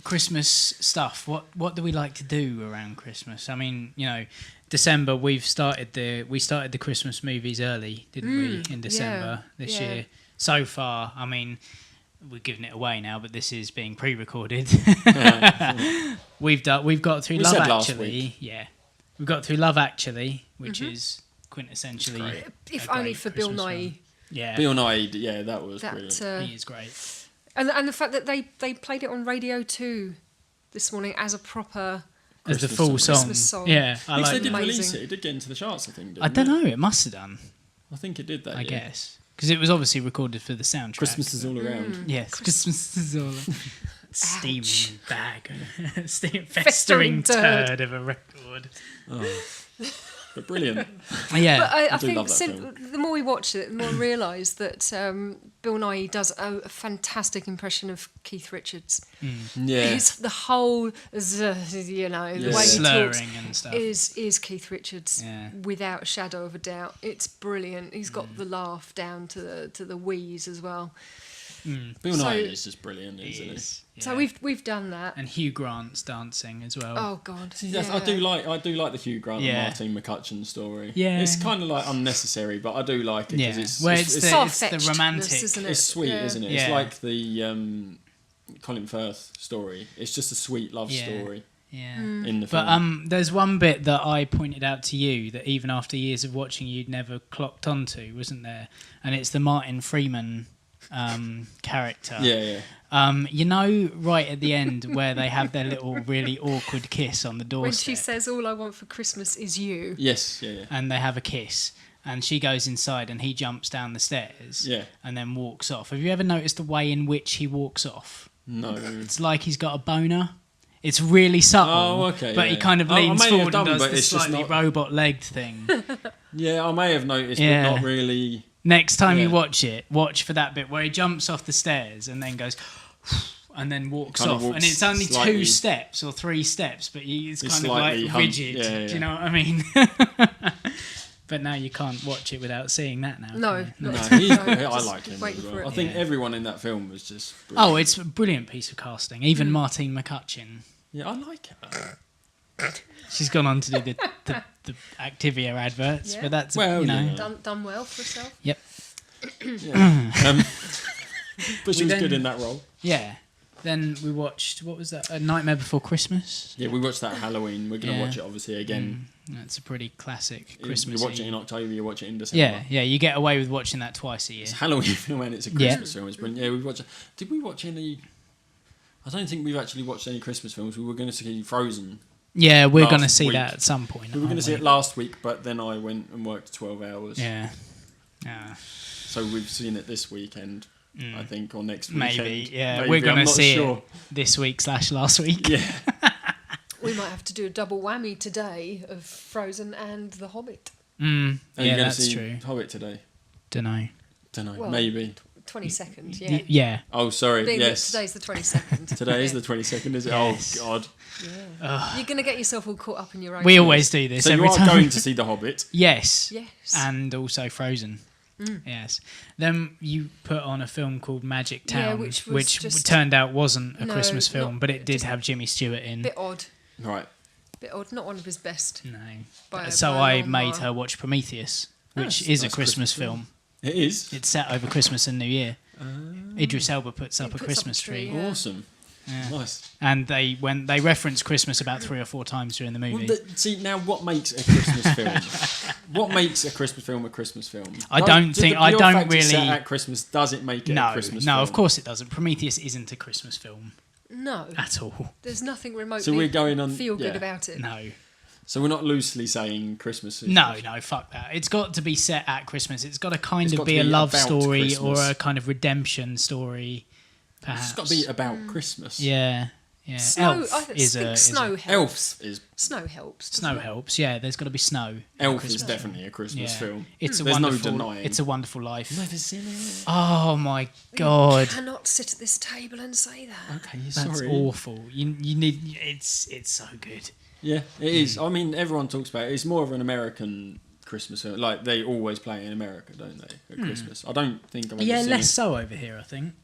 Christmas stuff. What do we like to do around Christmas? I mean, December we started the Christmas movies early, didn't we? In December this yeah. year. So far, I mean, we're giving it away now, but this is being pre-recorded. We've got through We Love said last Actually. week. Yeah, we've got through Love Actually, which is quintessentially. If a only great for Bill Christmas Nye. film. Yeah, Bill Nye, yeah, that was That brilliant. he is great. And the fact that they played it on Radio 2 this morning as a proper... As the Christmas full song. song. Christmas song. Yeah, I Because they like did that. release Amazing. it. It did get into the charts, I think. Didn't I don't it? know, it must have done, I think it did that. I year. guess. Because it was obviously recorded for the soundtrack. Christmas is all around. Yes, Christmas is all steaming Ouch. bag. Festering turd of a record. But brilliant. Yeah. But I do think love that film. the more we watch it, the more I realise that Bill Nighy does a fantastic impression of Keith Richards. Yeah. His, the whole, the way he talks Slurring and stuff. is Keith Richards, Yeah. without a shadow of a doubt. It's brilliant. He's got the laugh down to the wheeze as well. Bill So- Nighy is just brilliant, isn't he? Is, So yeah. we've done that. And Hugh Grant's dancing as well. Oh God, See, I do like the Hugh Grant Yeah. and Martine McCutcheon story. Yeah. It's kind of like unnecessary, but I do like it because Yeah. it's Well, it's, it's it's, the Far-fetchedness, romantic. isn't it? it's sweet, Yeah. isn't it? Yeah. It's like the Colin Firth story. It's just a sweet love Yeah. story Yeah. in the But film. there's one bit that I pointed out to you that even after years of watching you'd never clocked onto, wasn't there? And it's the Martin Freeman character. yeah. You know, right at the end where they have their little really awkward kiss on the doorstep. when she says, "All I want for Christmas is you." Yes, yeah. And they have a kiss, and she goes inside, and he jumps down the stairs, Yeah. and then walks off. Have you ever noticed the way in which he walks off? No. It's like he's got a boner. It's really subtle. Oh, okay, But he yeah. kind of I may leans have forward done, and does but the it's just slightly not- robot-legged thing. Yeah, I may have noticed, Yeah. but not really. Next time you Yeah. watch it, watch for that bit where he jumps off the stairs and then goes, and then walks Kinda off. walks And it's only slightly- 2 steps or 3 steps, but it's It's kind of slightly like humped. rigid. Yeah, Do you know what I mean? But now you can't watch it without seeing that now. No, can you? No, not he's, no, I just like him. waiting As for well. it. I think Yeah. everyone in that film was just. Brilliant. Oh, it's a brilliant piece of casting. Even Hmm. Martine McCutcheon. Yeah, I like it. She's gone on to do the Activia adverts, Yeah. but that's, Well, you know. yeah. Done well for herself. Yep. Yeah. But she was then- good in that role. Yeah. Then we watched, what was that? A Nightmare Before Christmas? Yeah, we watched that Halloween. We're going to Yeah. watch it obviously again. That's a pretty classic You Christmas. watch it in October, you watch it in December. Yeah, yeah, you get away with watching that twice a year. It's a Halloween film and it's a Yeah. Christmas film. It's brilliant. Yeah, we watched. Did we watch any? I don't think we've actually watched any Christmas films. We were going to see Frozen. Yeah, we're Last going to see week. that at some point. We were going to aren't see it last week, but then I went and worked 12 hours. Yeah. Yeah. So we've seen it this weekend, I think, or next weekend. Maybe, yeah. Maybe, We're going I'm to not see sure. it this week / last week. Yeah. We might have to do a double whammy today of Frozen and The Hobbit. Are you Yeah, gonna that's see true. Hobbit today? Don't know. Don't know. Well, Maybe. 22nd, yeah. Yeah. Oh, sorry. Being that yes. today's the 22nd. Today is Yeah. the 22nd, is it? Yes. Oh, God. You're going to get yourself all caught up in your own. We things. always do this So you every are time. going to see The Hobbit? Yes. Yes. And also Frozen. Yes. Then you put on a film called Magic Yeah, Town, which which, was just- turned out wasn't a No, Christmas film, not- but it did just- have Jimmy Stewart in. Bit odd. Right. Bit odd. Not one of his best. No. By a- So by a I long made mile. her watch Prometheus, which That's is a nice Christmas Christmas film. It is? It's set over Christmas and New Year. Idris Elba puts up a puts up a Christmas tree, tree, yeah. Awesome. Nice. and they reference Christmas about 3 or 4 times during the movie. Well, see, now what makes a Christmas film? What makes a Christmas film a Christmas film? I don't think- I pure don't fact it's set really- at Christmas, does it make it no, a Christmas no, film? of course it doesn't. Prometheus isn't a Christmas film No. at all. There's nothing remotely So we're going on- feel good yeah. about it. No. So we're not loosely saying Christmas is... No, fuck that. It's got to be set at Christmas. It's got to kind It's of got be to a be love about story Christmas. or a kind of redemption story, perhaps. It's got to be about Christmas. Yeah, yeah. Snow, Elf I is think a snow helps. Elf is... Snow helps. Snow helps. Yeah, there's got to be snow. in a Elf is Christmas definitely a Christmas Yeah. film. It's a There's no wonderful. denying. It's a Wonderful Life. Never seen it. Oh my god, You cannot sit at this table and say that. Okay, that's sorry. awful. You need. It's so good. Yeah, it is. I mean, everyone talks about it. It's more of an American Christmas film. Like, they always play it in America, don't they, at Christmas? I don't think I've ever Yeah, seen less it. so over here, I think.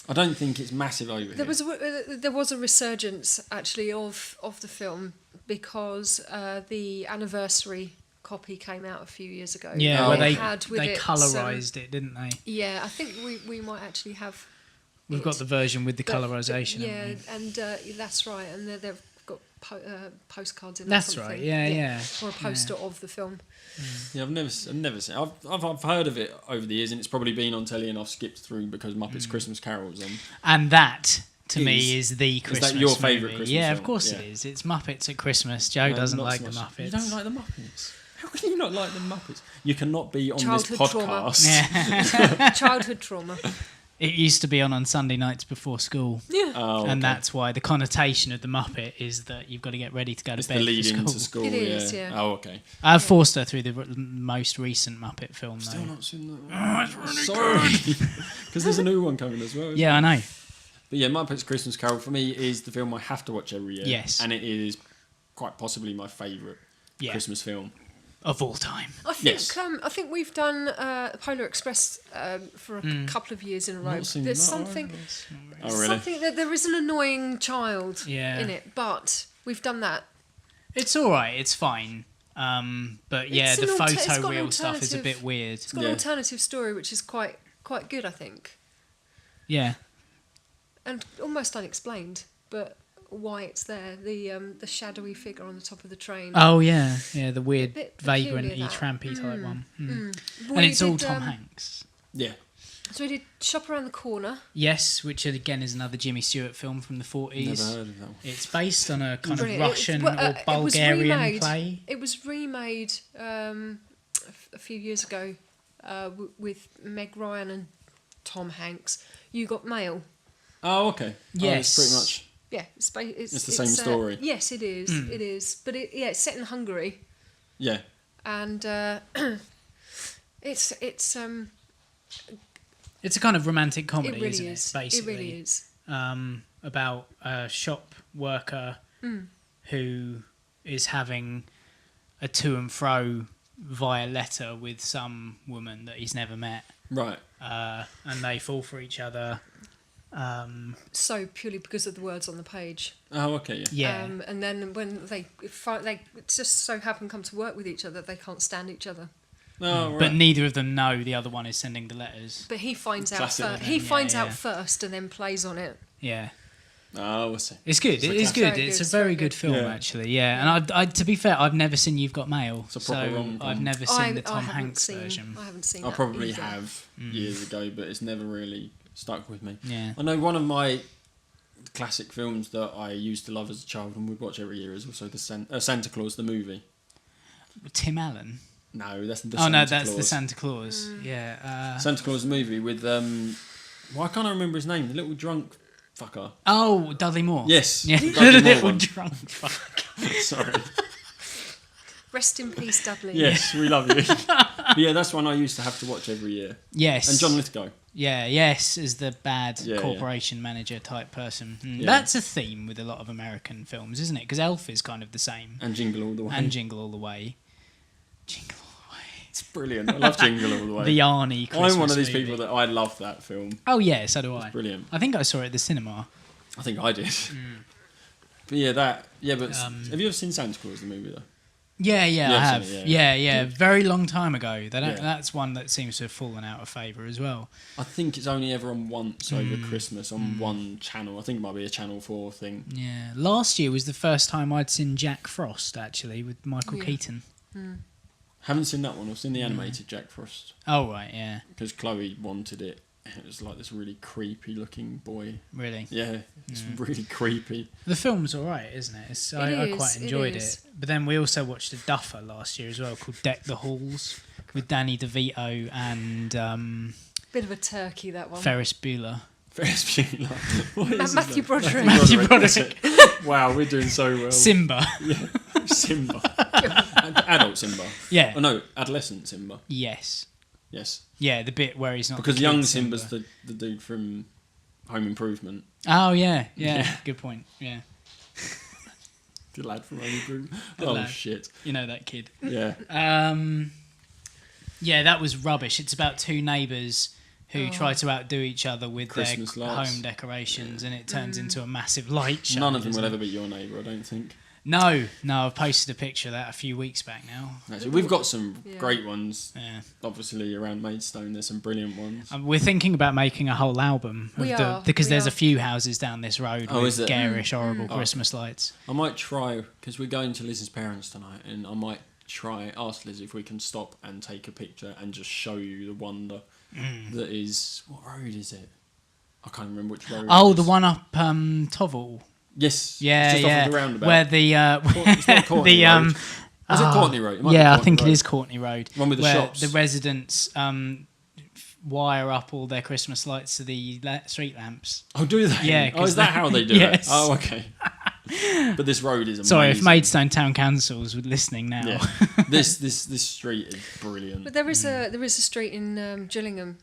I don't think it's massive over There here. was a resurgence actually of the film because the anniversary copy came out a few years ago. Yeah, Oh, where they had with they it colorized it, didn't they? Yeah, I think we might actually have. We've got the version with the but- colorization. Yeah, haven't we? and that's right. And they've got postcards in. That's or something. right. Yeah. Or a poster of the film. Yeah, I've never seen. I've heard of it over the years, and it's probably been on telly, and I've skipped through because Muppets Christmas Carol's on. And that, to me, is the Christmas that your favourite movie. Christmas Yeah, film? of course Yeah. it is. It's Muppets at Christmas. Joe doesn't Not like so the much. Muppets. You don't like the Muppets? How can you not like the Muppets? You cannot be on Childhood this trauma. podcast. Childhood trauma. It used to be on Sunday nights before school. Yeah. Oh, And okay. that's why the connotation of the Muppet is that you've got to get ready to go to It's bed the lead for school. into school. It is, yeah. Oh, okay. I've forced her through the most recent Muppet film, though. Still not seen that. It's really sorry. Because there's a new one coming as well. isn't Yeah, I there? know. But yeah, Muppets Christmas Carol for me is the film I have to watch every year. Yes. And it is quite possibly my favourite Yeah. Christmas film. Of all time. I think Yes. I think we've done Polar Express for a couple of years in a row. Not seen There's that something. Oh, really? Something that there is an annoying child Yeah. in it, but we've done that. It's all right. It's fine. But yeah, It's the an it's got photo an reel stuff is a alternative- bit weird. It's got Yeah. an alternative story which is quite good, I think, Yeah. and almost unexplained. But why it's there? The shadowy figure on the top of the train. Oh yeah, yeah, the weird Bit vagrant-y, peculiar, that. trampy type one. We And it's all did, Tom Hanks. Yeah. So we did Shop Around the Corner. Yes, which again is another Jimmy Stewart film from the 40s. Never heard of that one. It's based on a kind Brilliant. of Russian Well, or it was Bulgarian remade. play. It was remade a few years ago with Meg Ryan and Tom Hanks. You Got Mail. Oh, okay. Yes. Oh, it's pretty much. Yeah, it's the same story. Yes, it is. It is, but it's set in Hungary, Yeah. and it's It's a kind of romantic comedy, it really isn't is. it? Basically, It really is. About a shop worker who is having a to and fro via letter with some woman that he's never met, Right. Mm. and they fall for each other. So purely because of the words on the page. Oh, okay. Yeah. Yeah, And then when they just so happen to come to work with each other, they can't stand each other. Oh, right. but neither of them know the other one is sending the letters. But he finds out Classic, first. isn't He it? finds Yeah, out yeah. first and then plays on it. Yeah. Oh, I see. It's good. It is good. Very It's good. a very Very good good. film, Yeah. actually. Yeah, and I to be fair, I've never seen You've Got Mail, It's a proper so rom-com. I've never seen the Tom haven't Hanks seen, version. I haven't seen. I that probably either. have years ago, but it's never really stuck with me. Yeah. I know one of my classic films that I used to love as a child and would watch every year is also the Santa Claus the movie. Tim Allen. No, that's the Oh Santa no, that's Claus. the Santa Claus. Yeah. Santa Claus the movie with why can't I remember his name? The little drunk fucker. Oh, Dudley Moore. Yes, Yeah. the Dudley Moore Little one. drunk fuck. Sorry. Rest in peace, Dudley. Yes, we love you. But yeah, that's one I used to have to watch every year. Yes. And John Lithgow. Yeah, yes, as the bad Yeah, corporation manager type person. Yeah. That's a theme with a lot of American films, isn't it? Because Elf is kind of the same. And Jingle All the Way. And Jingle All the Way. Jingle All the Way. It's brilliant. I love Jingle All the Way. The Arnie Christmas I'm one of these movie. people that I love that film. Oh yeah, so do I. Brilliant. I think I saw it at the cinema. I think I did. But yeah, have you ever seen Santa Claus the movie though? Yeah, Yeah, I I've have. seen it, Yeah, very long time ago. They don't, Yeah. That's one that seems to have fallen out of favour as well. I think it's only ever on once over Christmas on one channel. I think it might be a Channel 4 thing. Yeah, last year was the first time I'd seen Jack Frost actually with Michael Yeah. Keaton. Haven't seen that one. I've seen the animated Jack Frost Oh right, yeah, because Chloe wanted it. It was like this really creepy looking boy. really. Yeah, it's really creepy. The film's all right, isn't it? I is, quite it enjoyed is. it. But then we also watched a duffer last year as well called Deck the Halls with Danny DeVito and Bit of a turkey, that one. Ferris Bueller. Ferris Bueller. What is his Matthew name? Broderick. Matthew that's it. Wow, we're doing so well. Simba. Simba. Adult Simba. Yeah. Oh no, adolescent Simba. Yes. Yes. Yeah, the bit where he's not Because the young kid Simba's Simba. the dude from Home Improvement. Oh yeah. Good point. Yeah, The lad from Home Improvement. The Oh lad. shit. you know that kid. Yeah. Yeah, that was rubbish. It's about two neighbours who try to outdo each other with Christmas their lights. home decorations, and it turns into a massive light show. None of them will doesn't ever it? be your neighbour, I don't think. No, I've posted a picture of that a few weeks back now. Actually, we've got some great ones. Yeah. Obviously, around Maidstone, there's some brilliant ones. We're thinking about making a whole album because there's a few houses down this road with garish, horrible Christmas lights. I might try, because we're going to Liz's parents tonight, and I might ask Liz if we can stop and take a picture and just show you the wonder that is. What road is it? I can't remember which road. Oh, the one up Tovel. Yes. Yeah, it's just off of the roundabout. Where the it's not Courtney Road. Is it Courtney Road? It might be I Courtney think Road. it is Courtney Road. One with the where shops. The residents wire up all their Christmas lights to the street lamps. Oh, do they? Yeah. Oh, is that how they do Yes. it? Oh, okay. But this road is amazing. Sorry, if Maidstone Town Council's listening now. Yeah. This street is brilliant. But there is a street in Gillingham,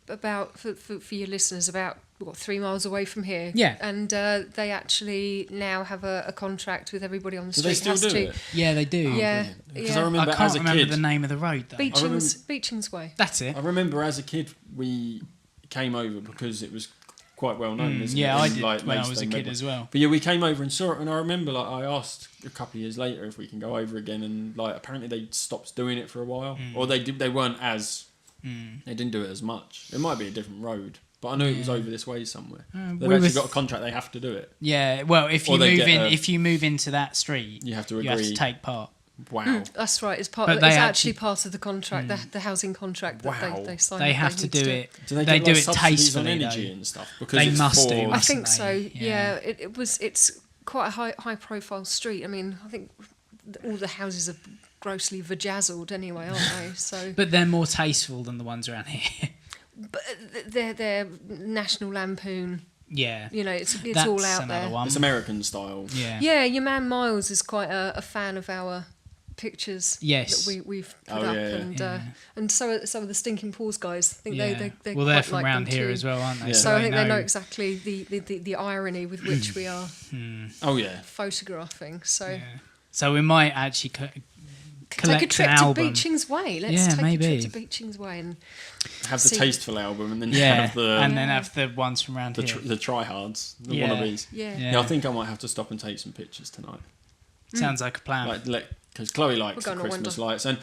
about for your listeners, about 3 miles away from here. Yeah. And they actually now have a contract with everybody on the Do street. they still has do to. it? Yeah, they do. Yeah. Because I Yeah. remember I can't as a remember kid, the name of the road though. Beeching's Way. That's it. I remember as a kid we came over because it was quite well known. Isn't Yeah, it? I In, did like, when I was a Maidstone, kid Medway. as well. But yeah, we came over and saw it, and I remember like I asked a couple of years later if we can go over again, and like apparently they stopped doing it for a while, or they weren't as they didn't do it as much. It might be a different road, but I know it was over this way somewhere. They've actually got a contract; they have to do it. Yeah, well, if Or you they move get if you move into that street, You have to You have agree. to take part. Wow, That's right. It's But It's they actually actually- part of the contract, the housing contract that Wow. they signed. They that have to need do it. do they, They get, do like, it subsidies tastefully, on energy though. and stuff? Because They it's must for, do, I mustn't think so. they? Yeah. It's quite a high profile street. I mean, I think all the houses are grossly vajazzled anyway, aren't they? So, But they're more tasteful than the ones around here. but they're National Lampoon. Yeah. You know, it's That's all out another there. one. It's American style. Yeah. Yeah, your man Miles is quite a fan of our pictures. Yes. That we've put Oh, up, yeah. and so are some of the Stinking Paws guys. I think Yeah. they well, quite they're from like around them here too. as well, aren't they? Yeah. So I think they know exactly the irony with which we are Oh yeah. photographing. So Yeah. So we might actually collect take a trip an to album. Beeching's Way. Let's Yeah, take a maybe. trip to Beeching's Way and Have the See- tasteful album and then Yeah, have the and then have the ones from around the, here. the tryhards, the Yeah. wannabes. yeah. Yeah. Yeah, I think I might have to stop and take some pictures tonight. Sounds like a plan. Because Chloe likes the We're going on Christmas Wonder. lights, and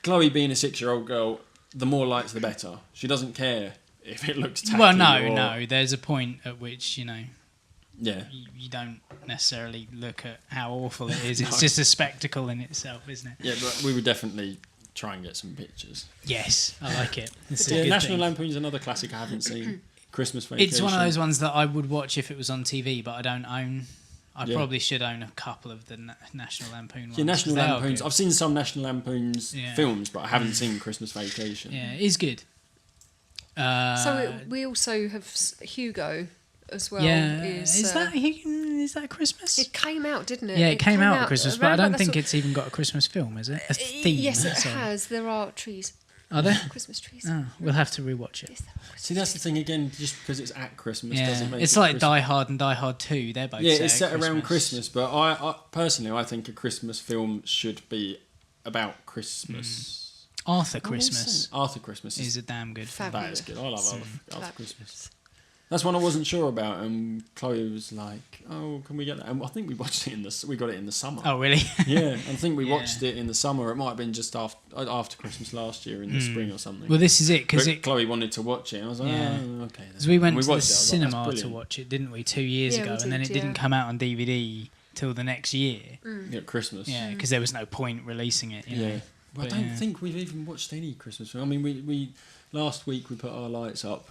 Chloe being a 6-year-old girl, the more lights the better. She doesn't care if it looks tacky. Well, or, no. There's a point at which Yeah, you don't necessarily look at how awful it is. It's just a spectacle in itself, isn't it? yeah, but we would definitely try and get some pictures. Yes, I like it. It's a Yeah, good National thing. Lampoon's another classic I haven't seen. Christmas Vacation. It's one of those ones that I would watch if it was on TV, but I don't own. I Yeah. probably should own a couple of the National Lampoon ones. Yeah, National 'cause they are Lampoons. good. I've seen some National Lampoons Yeah. films, but I haven't seen Christmas Vacation. Yeah, it is good. We also have Hugo as well. yeah, is that Christmas? it came out, didn't it? Yeah, it came out at Christmas, but I around don't about think the it's even got a Christmas film, is it? A sort- theme. Yes, it sorry. has. There are trees, Are there? Christmas trees. Oh, we'll have to rewatch it. Yes, there are Christmas See, that's the trees. thing again. Just because it's at Christmas Yeah, doesn't make it's it like Christmas. Die Hard and Die Hard 2. They're both Yeah, set it's at set around Christmas, but I personally I think a Christmas film should be about Christmas. Arthur Christmas Arthur Christmas is a damn good film. that is good. I love Arthur Fabulous. Christmas. That's one I wasn't sure about, and Chloe was like, "Oh, can we get that?" And I think we watched it we got it in the summer. Oh, really? Yeah, I think we Yeah. watched it in the summer. It might have been just after Christmas last year in the spring or something. Well, this is it, because But Chloe wanted to watch it, and I was like, Yeah. "Oh, okay." then." Because we went And to the watched it, I was like, "That's cinema to brilliant." watch it, didn't we, 2 years Yeah, ago? we And then it did, didn't yeah. come out on DVD till the next year. Yeah, Christmas. Yeah, because there was no point releasing it. You know? Yeah. Well, I But, don't yeah. think we've even watched any Christmas film. I mean, we last week we put our lights up,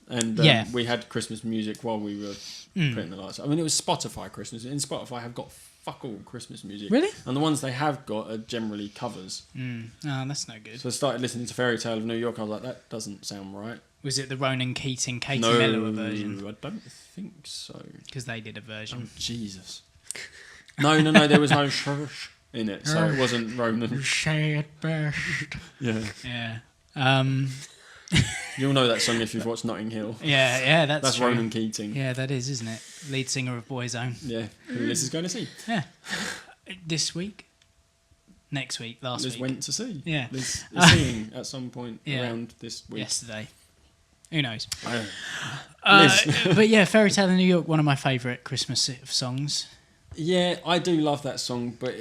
and Yeah. we had Christmas music while we were putting the lights up. I mean, it was Spotify Christmas. And Spotify have got fuck all Christmas music. Really? And the ones they have got are generally covers. Oh, that's no good. So I started listening to Fairy Tale of New York. I was like, that doesn't sound right. Was it the Ronan Keating, Katie No, Melua version? I don't think so. Because they did a version. Oh, Jesus. No, there was no sh in it, so it wasn't Ronan. Say it best. Yeah. Yeah. You'll know that song if you've watched Notting Hill. Yeah, That's true. Ronan Keating. Yeah, that is, isn't it? Lead singer of Boyzone. Yeah, who Liz is going to see. Yeah. This week? Next week? Last Liz week? went to see. Yeah. Liz is seeing at some point Yeah. around this week. Yesterday. Who knows? Liz. But yeah, Fairy Tale in New York, one of my favourite Christmas songs. Yeah, I do love that song, but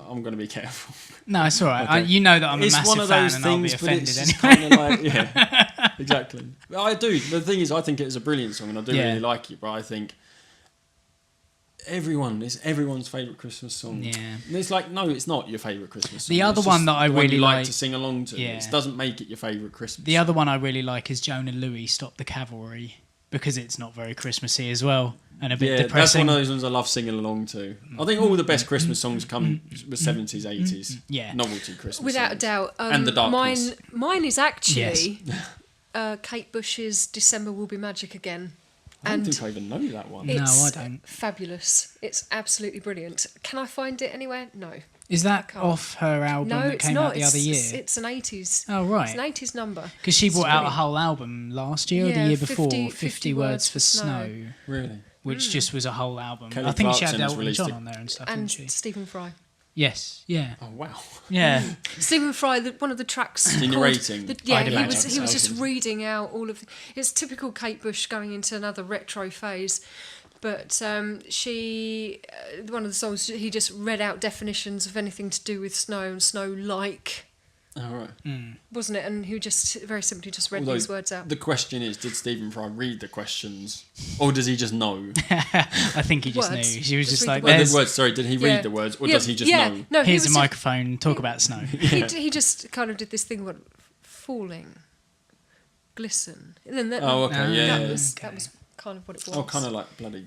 I'm going to be careful. No, it's all right. Okay. You know that I'm a It's massive one of fan, those and I'll be things, but offended it's just anyway. kind of like, yeah, exactly. I do. The thing is, I think it's a brilliant song, and I do Yeah. really like it. But I think it's everyone's favourite Christmas song. Yeah. And it's like, no, it's not your favourite Christmas song. The other It's one just that I the one really you like like- to sing along to. Yeah. It doesn't make it your favourite Christmas. The other one I really like is Joan and Louis, Stop the Cavalry, because it's not very Christmassy as well, and a bit that's depressing. one of those ones I love singing along to. I think all the best Christmas songs come with 70s, 80s. Yeah. Novelty Christmas Without a songs. doubt. And the darkness. Mine is actually Kate Bush's December Will Be Magic Again. I don't And think I even know that one. No, it's I don't. fabulous. It's absolutely brilliant. Can I find it anywhere? No. Is that Can't. off her album No, that it's came not. out the other year? It's an 80s. Oh, It's right. an 80s number. Because she It's brought out a brilliant. whole album last year or the Yeah, year before, 50 Words for Snow, Really? which just was a whole album. Kelly I think she Clarkson had has Elton released John it. on there and stuff, And didn't she? Stephen Fry. Yes, yeah. Oh, wow. Yeah. Stephen Fry, one of the tracks. he called- narrating? yeah, I'd he imagine was so. just reading out all of. It's typical Kate Bush going into another retro phase, but she one of the songs he just read out definitions of anything to do with snow and snow like, All right. wasn't it? And he just very simply just read Although these words out. The question is, did Stephen Fry read the questions, or does he just know? I think he just Words. knew. She was Just just read like, the Well, there's, the words. Sorry, did he Yeah. read the words, or Yeah, does he just yeah. know? No, he here's a was microphone, talk about snow. he just kind of did this thing, what falling, glisten, and then that, Oh, okay, Ah, yeah. that yeah. was Okay. that was kind of what it was. Oh, kind of like bloody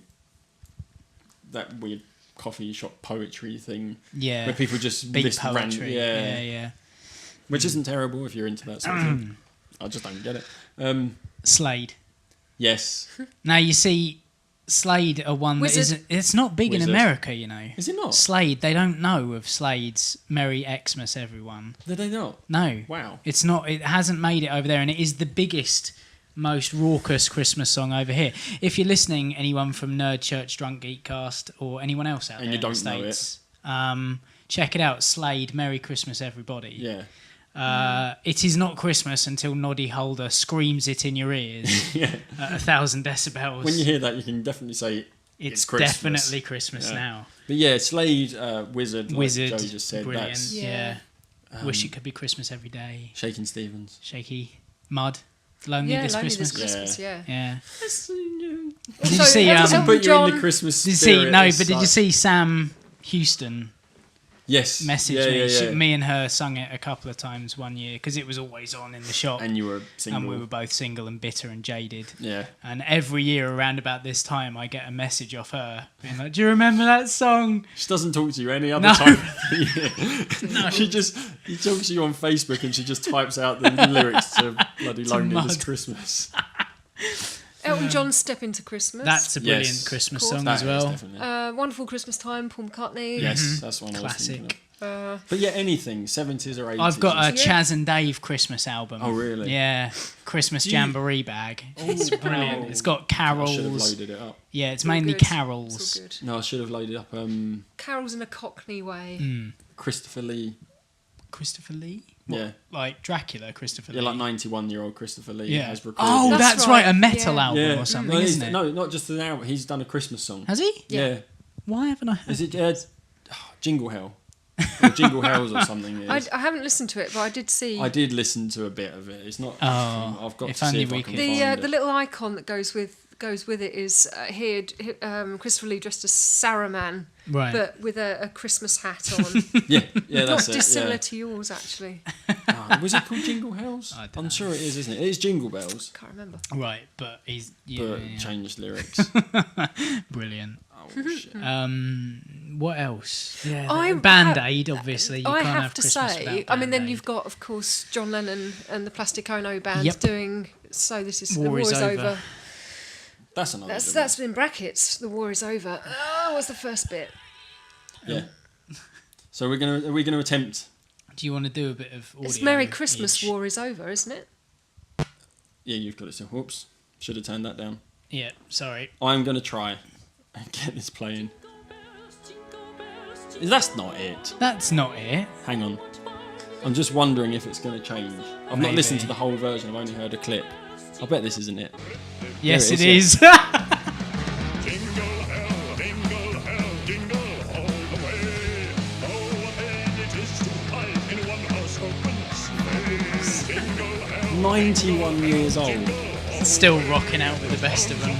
that weird coffee shop poetry thing. Yeah. Where people just Beat list random, poetry. yeah, Yeah. which isn't terrible if you're into that sort of thing. I just don't get it. Slade. Yes, Now, you see, Slade are one that Wizard. isn't... It's not big Wizard. in America, you know. is it not? Slade, they don't know of Slade's Merry Xmas, everyone. Did they not? No. Wow. It's not. It hasn't made it over there, and it is the biggest, most raucous Christmas song over here. If you're listening, anyone from Nerd Church, Drunk Geekcast, or anyone else out And there you in the don't know it. States, check it out. Slade, Merry Christmas, everybody. Yeah. It is not Christmas until Noddy Holder screams it in your ears Yeah. at 1,000 decibels. When you hear that, you can definitely say it's Christmas. definitely Christmas Yeah. now. But yeah, Slade, Wizard, like Wizard, Joe just said. brilliant. That's Yeah. um, Wish it could be Christmas every day. Shakin' Stevens. Shaky. Mud. Lonely yeah, This Lonely Christmas. This Christmas, yeah. Yeah. Also, Did you see? Elton Put you in John- the Christmas Did you spirit. see? No, It's but did you like- see Sam Houston Yes. message yeah, me? Yeah, yeah. Me and her sung it a couple of times one year because it was always on in the shop, And you were single. and we were both single and bitter and jaded. Yeah. And every year around about this time, I get a message off her being like, "Do you remember that song?" She doesn't talk to you any other No. time of the year. She talks to you on Facebook and she just types out the lyrics to bloody Lonely Mud. This Christmas. Elton John, Step Into Christmas. That's a brilliant Yes. Christmas Cool. song That as is well. definitely. Wonderful Christmas Time, Paul McCartney. Yes, that's one I was thinking Classic. of. But yeah, anything, 70s or 80s. I've got a Yeah. Chaz and Dave Christmas album. Oh, really? Yeah, Christmas Jamboree bag. It's brilliant. It's got I should have carols. loaded it up. Yeah, it's all mainly good. It's carols. all good. No, I should have loaded up Carols in a Cockney way. Christopher Lee. Christopher Lee? Yeah. Like Dracula, Christopher Yeah, Lee. like 91-year-old Christopher Lee Yeah. has recorded. Oh, That's that's right. right, A metal yeah. album yeah. or something, No, isn't it? No, not just an album. He's done a Christmas song. Has he? Yeah. Why haven't I heard Is it Jingle Hell? Or Jingle Hells or something. It I is. haven't listened to it, but I did see I did listen to a bit of it. It's not. Oh, I've got if to see only if we I can could. find the it. little icon that goes with it is here Christopher Lee dressed as Saruman, Right. but with a Christmas hat on. Yeah, Not that's it. dissimilar Yeah. to yours, actually. Was it called Jingle Hells? I don't I'm know. sure it is, isn't it? It is Jingle Bells, Can't remember. Right, but he's yeah, but yeah. changed lyrics. Brilliant. Oh shit! What else? Yeah, I Band Aid, obviously. You I can't have have to Christmas say, without I mean, then Band-Aid. you've got, of course, John Lennon and the Plastic Ono Band Yep. doing "So This Is the War War is Is Over. Over." That's another. good That's in brackets. The war is over. Oh, what's the first bit? one. Yeah. So are we gonna attempt? Do you want to do a bit of audio? It's Merry Christmas, each? War is Over, isn't it? Yeah, you've got it. So, whoops, should have turned that down. Yeah, sorry. I'm gonna try and get this playing. That's not it. That's not it. Hang on. I'm just wondering if it's going to change. I've not Maybe. listened to the whole version. I've only heard a clip. I bet this isn't it. Yes, it it is, is. Jingle hell, jingle hell, jingle 91 years old. Still rocking out with the best of them.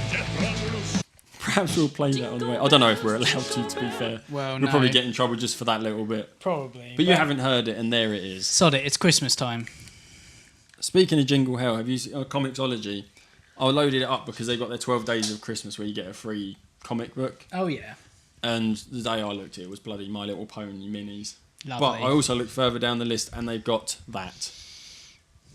Perhaps we'll play that on the way. I don't know if we're allowed to be fair. Well, We'll no. probably get in trouble just for that little bit. Probably. But you haven't heard it, and there it is. Sod it, it's Christmas time. Speaking of Jingle Hell, have you seen Comixology? I loaded it up because they got their 12 Days of Christmas where you get a free comic book. Oh, yeah. And the day I looked at it was bloody My Little Pony minis. Lovely. But I also looked further down the list and they've got that.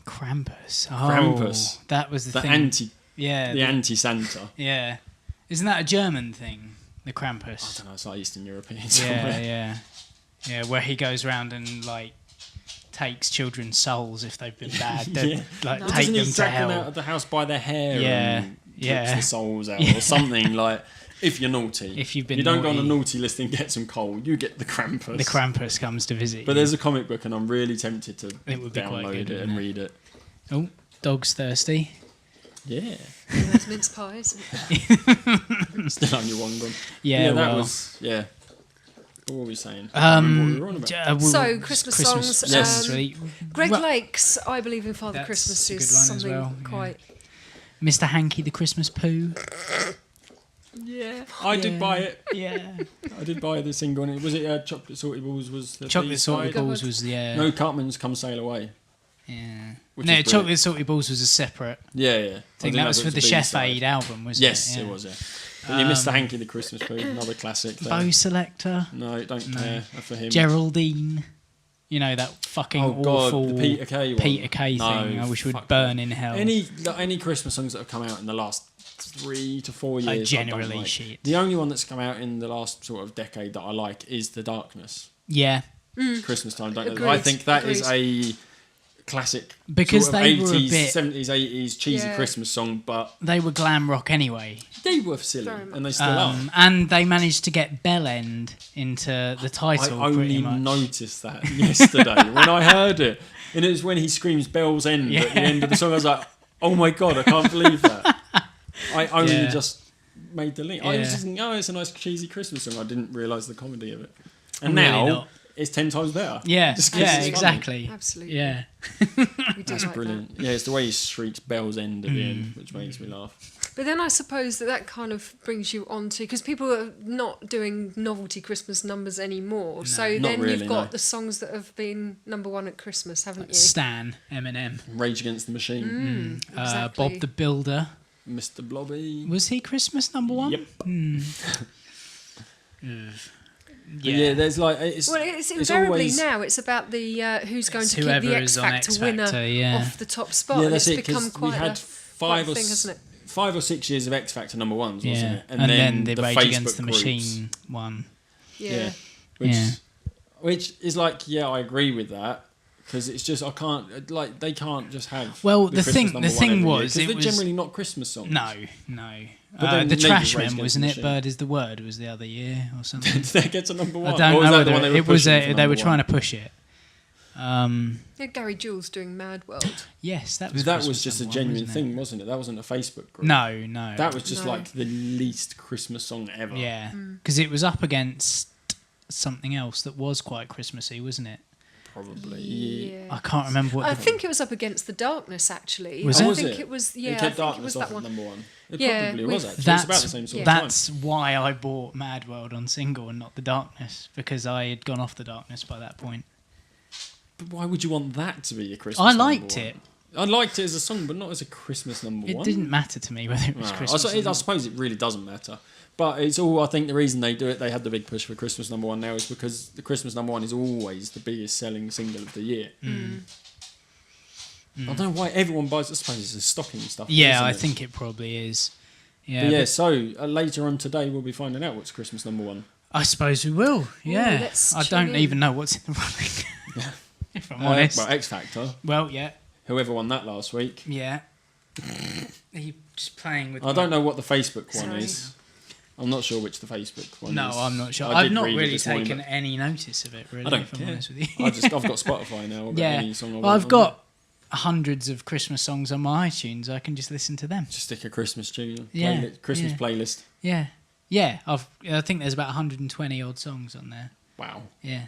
Krampus. Oh, Krampus. That was the The thing. The anti-Santa. Yeah. Isn't that a German thing? The I Krampus. don't know, it's like Eastern European Yeah, somewhere. yeah. Yeah, where he goes around and, takes children's souls if they've been bad. Yeah. Take Doesn't he them to drag hell. them out of the house by their hair Yeah, and yeah. rips the souls out or something like... If you're naughty. If you've been You don't go on naughty. the naughty list and get some coal. You get the Krampus. The Krampus comes to visit But you. there's a comic book and I'm really tempted to It would be quite download good, it wouldn't and it? read it. Oh, dog's thirsty. Yeah. Those mince pies. Still on your one gone. Yeah, that well. was... Yeah. What were we saying? I can't remember what we were on about. So, Christmas songs, Yes. really. Greg Ru- Lake's I Believe in Father That's Christmas a good is one as something well, yeah. quite... Mr. Hanky the Christmas Poo. Yeah. I did buy it. Yeah. I did buy the single. And was it Chocolate Salty Balls was the Chocolate B-side? Salty Balls was No, Cartman's Come Sail Away. Yeah. Which No, is brilliant. Chocolate Salty Balls was a separate Yeah, yeah. thing. That was for the Chef Aid album, wasn't Yes, it? it was, yeah. But you missed the Hanky the Christmas Poo, another classic there. Bow Selector. No, don't care for him. Geraldine. You know, that fucking Oh God, awful the Peter Kay one. Peter Kay No, thing. I wish would fuck burn that. in hell. Any Christmas songs that have come out in the last 3 to 4 years, I don't generally like. shit. The only one that's come out in the last sort of decade that I like is The Darkness. Yeah. Christmas time, don't Agreed, I think that is agreed. a classic Because sort of they 80s, were a bit- 70s, 80s cheesy Yeah. Christmas song, but They were glam rock anyway. they were silly, Very much. and they still are. And they managed to get Bell End into the I title only pretty much. noticed that yesterday when I heard it. And it was when he screams Bell's End at the end of the song. I was like, oh my God, I can't believe that. I only Yeah. just made the link. I was Yeah. just thinking, oh, it's a nice cheesy Christmas song. I didn't realise the comedy of it. And Really now not. it's 10 times better. Yeah, Just 'cause yeah, it's funny. exactly. Absolutely. Yeah. We do That's like brilliant. Yeah, it's the way he shrieks Bell's End at the Mm. end, which makes me laugh. that. But then I suppose that kind of brings you on to... Because people are not doing novelty Christmas numbers anymore. So Not then really, you've got no. the songs that have been number one at Christmas, haven't you? Stan, Eminem, Rage Against the Machine. Exactly. Bob the Builder. Mr. Blobby. Was he Christmas number one? Yep. Yeah. Yeah, there's like... It's, Well, it's invariably always, now it's about the who's going It's to keep whoever the X is on Factor X winner Factor, yeah. off the top spot. Yeah, and that's it's it, become because quite we had a five thing, or, hasn't it? 5 or 6 years of X Factor number ones, wasn't Yeah. it? And then the Rage Facebook Against the groups. Machine one. Yeah. Which, Yeah. which is like, yeah, I agree with that. Because it's just, I can't, like, they can't just have. Well, the the Christmas thing- number the one thing every year, was, 'cause it they're was- generally not Christmas songs. No. But then The maybe Trashmen, Rage Against wasn't the it? Machine. Bird is the Word was the other year or something. Did they get to number one? I don't Or was know that the one whether they were it was. pushing for They number were trying to one? push it. Yeah, Gary Jules doing Mad World. Yes, that was. That was Christmas just a number one, genuine wasn't it? thing, wasn't it? That wasn't a Facebook group. No. That was just No. like the least Christmas song ever. Yeah, because it was up against something else that was quite Christmassy, wasn't it? Probably. Yeah. I can't remember what. I the, think it was up against the Darkness actually. Was I it? Was think it? it was. It Yeah, I kept think it Darkness was off that at one. number one. It Yeah, probably was with- actually. That's It's about the same sort of that's why I bought Mad World on single and not the Darkness, because I had gone off the Darkness by that point. But why would you want that to be your Christmas I number liked one? it. I liked it as a song, but not as a Christmas number It one. didn't matter to me whether it was No, Christmas. or I not. suppose it really doesn't matter. But it's all, I think the reason they do it, they had the big push for Christmas number one now, is because the Christmas number one is always the biggest selling single of the year. I don't know why everyone buys it. I suppose it's a stocking stuff. Yeah, isn't I it? think it probably is. But Yeah, yeah, but so later on today we'll be finding out what's Christmas number one. I suppose we will. Yeah, let's I tune don't in. even know what's in the running. If I'm honest. Well, X Factor, Well, yeah, whoever won that last week. yeah. Are you just playing with? I don't know what the Facebook one Sorry. is. I'm not sure which the Facebook one No, is. I'm not sure. I I've did not read it really this morning, taken but any notice of it. Really, I don't if I'm care. honest with you. I've got Spotify now. I've got Yeah, any song I well, want I've on got hundreds of Christmas songs on my iTunes. I can just listen to them. Just stick a Christmas tune, Yeah, Christmas yeah. playlist. Yeah, yeah. I think there's about 120 odd songs on there. Wow. Yeah,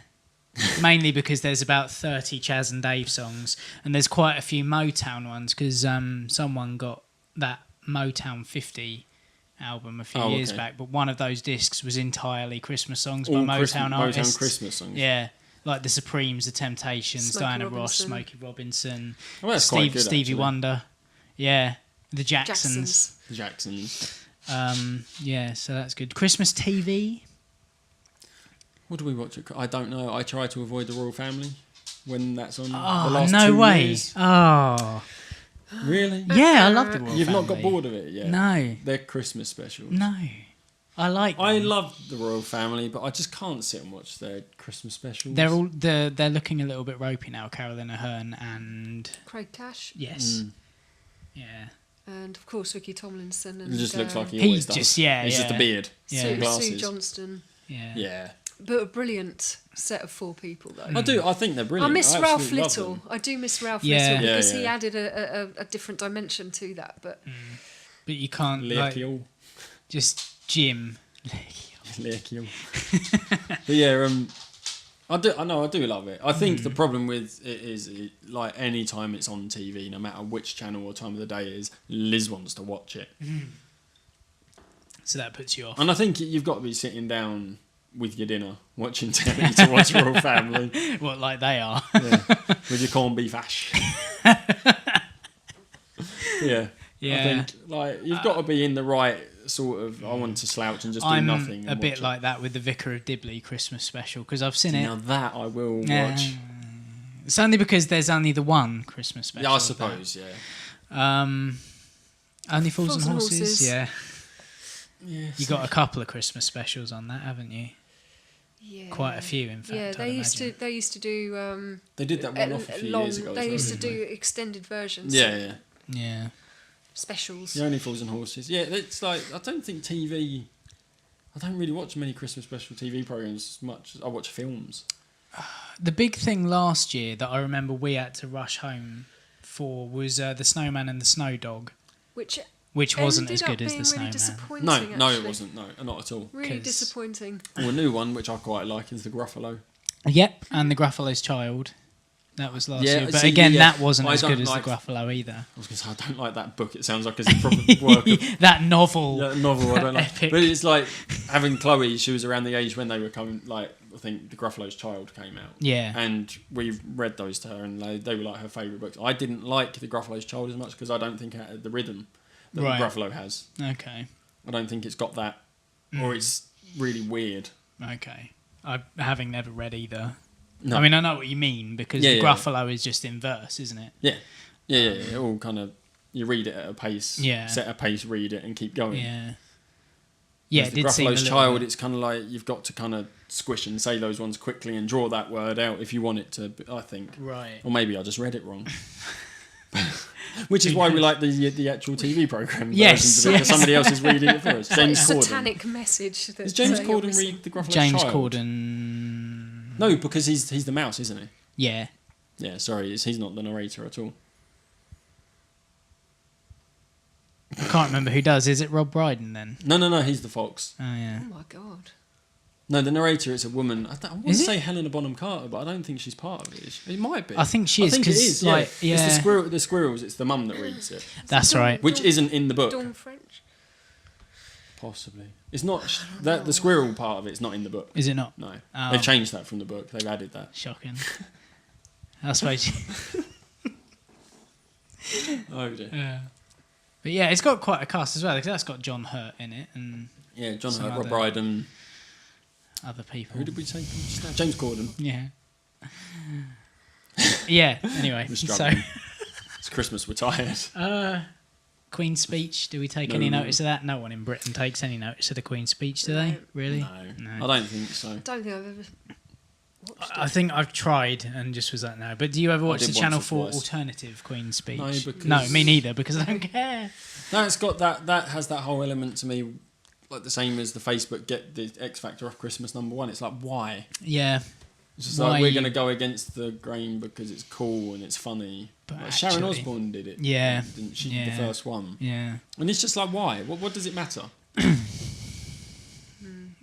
mainly because there's about 30 Chaz and Dave songs, and there's quite a few Motown ones because someone got that Motown 50 album a few years back, but one of those discs was entirely Christmas songs by Motown artists. Motown Christmas songs. Yeah. Like the Supremes, the Temptations, Smokey Diana Robinson. Ross, Smokey Robinson, Well, that's quite good, Stevie actually. Wonder, yeah, the Jacksons. The Jacksons. Yeah, so that's good. Christmas TV. What do we watch? I don't know. I try to avoid the Royal Family when that's on. Oh, the last no 2 way! years. Oh, Really? yeah, I love the Royal You've Family. not got bored of it yet? No, They're Christmas specials. no, I like. I them. love the Royal Family, but I just can't sit and watch their Christmas specials. They're looking a little bit ropey now. Carolyn Aherne and Craig Cash. yes, yeah. And of course Ricky Tomlinson. And It just looks like he He always does. just- yeah, It's just yeah. a beard. Yeah. Sue Glasses. Johnston. Yeah. Yeah. But a brilliant set of 4 people, though. I do. I think they're brilliant. I miss I Ralph absolutely love Little. them. I do miss Ralph Yeah. Little Yeah, because he yeah. added a different dimension to that. But But you can't like Leakiel. just Jim. Leakiel. But yeah, I do love it. I think the problem with it is, like, any time it's on TV, no matter which channel or time of the day it is, Liz wants to watch it. So that puts you off. And I think you've got to be sitting down with your dinner, watching telly to watch Royal Family. What, like they are? Yeah. With your corned beef hash. Yeah. Yeah. I think, like, you've got to be in the right sort of, I want to slouch and just do I'm nothing. a and bit watch it. like that with the Vicar of Dibley Christmas special because I've seen Now it. that I will Yeah. watch. It's only because there's only the one Christmas special. Yeah, I of suppose, yeah. that. Only Fools and Horses. Horses. Yeah. Yeah. You got a couple of Christmas specials on that, haven't you? yeah, Quite a few, in fact. Yeah, I'd they used imagine. to. They used to do. They did that one off a few years ago. They as used to well, do didn't extended versions. they? Yeah, yeah. Yeah. Specials. The Only Fools and Horses. Yeah, it's like, I don't think TV... I don't really watch many Christmas special TV programs as much as I watch films. The big thing last year that I remember we had to rush home for was The Snowman and the Snow Dog, Which wasn't as ended good up as The being Snowman. really disappointing. No, it actually. wasn't. No, not at all. Really 'Cause- disappointing. Well, a new one, which I quite like, is The Gruffalo. Yep, and The Gruffalo's Child. That was last Yeah, year. But see, again, yeah, that wasn't I as don't good as like- The Gruffalo either. I was going to say, I don't like that book. It sounds like it's a proper work of... That novel. Yeah, novel, I don't like. Epic. But it's like, having Chloe, she was around the age when they were coming, like, I think The Gruffalo's Child came out. Yeah. And we've read those to her, and they were like her favourite books. I didn't like The Gruffalo's Child as much because I don't think it had the rhythm that Right. The Gruffalo has. Okay. I don't think it's got that, or it's really weird. Okay. Having never read either. No. I mean, I know what you mean because Yeah, The yeah. Gruffalo is just in verse, isn't it? Yeah. It all kind of, you read it at a pace, Yeah. set a pace, read it, and keep going. Yeah. Yeah, Whereas it did seem a The Gruffalo's little Child, bit- it's kind of like you've got to kind of squish and say those ones quickly and draw that word out if you want it to, I think. Right. Or maybe I just read it wrong. Which is why we like the actual TV programme Yes, versions of it, because yes. somebody else is reading it for us. James Corden. Satanic message. That, Does James you're Corden missing. read The Gruffalo's James Child? Corden. No, because he's the mouse, isn't he? Yeah. Yeah, sorry, he's not the narrator at all. I can't remember who does. Is it Rob Brydon then? No, he's the fox. Oh, yeah. Oh my god. No, the narrator is a woman. I want to Is it? say Helena Bonham Carter, but I don't think she's part of it. It might be. I think she I is think it 'cause, is. like, Yeah. It's yeah. the squirrels. It's the mum that reads it, That's right. which isn't in the book. Dawn French. Possibly, it's not that the squirrel part of it's not in the book. Is it not? No, Oh. they've changed that from the book. They've added that. Shocking. I suppose. Oh dear. Yeah. But yeah, it's got quite a cast as well because that's got John Hurt in it and Yeah, John Some Hurt, Rob other- Brydon. other people. Who did we say? Just now? James Corden. Yeah. Yeah. Anyway, We're so struggling. It's Christmas. We're tired. Queen's speech. Do we take any notice of that? No one in Britain takes any notice of the Queen's speech, do they? No. Really? No, I don't think so. I don't think I've ever watched I think I've tried and just was like, no. But do you ever watch did the once Channel or 4 twice. alternative Queen's speech? No, because- No, me neither, because I don't care. No, it's got that. That has that whole element to me, like the same as the Facebook get the X Factor off Christmas #1. It's like, why? Yeah. It's just Why like we're you- going to go against the grain because it's cool and it's funny. But Like Sharon actually- Osbourne did it. Yeah. Didn't she? Yeah. The first one. Yeah. And it's just like, why? What does it matter?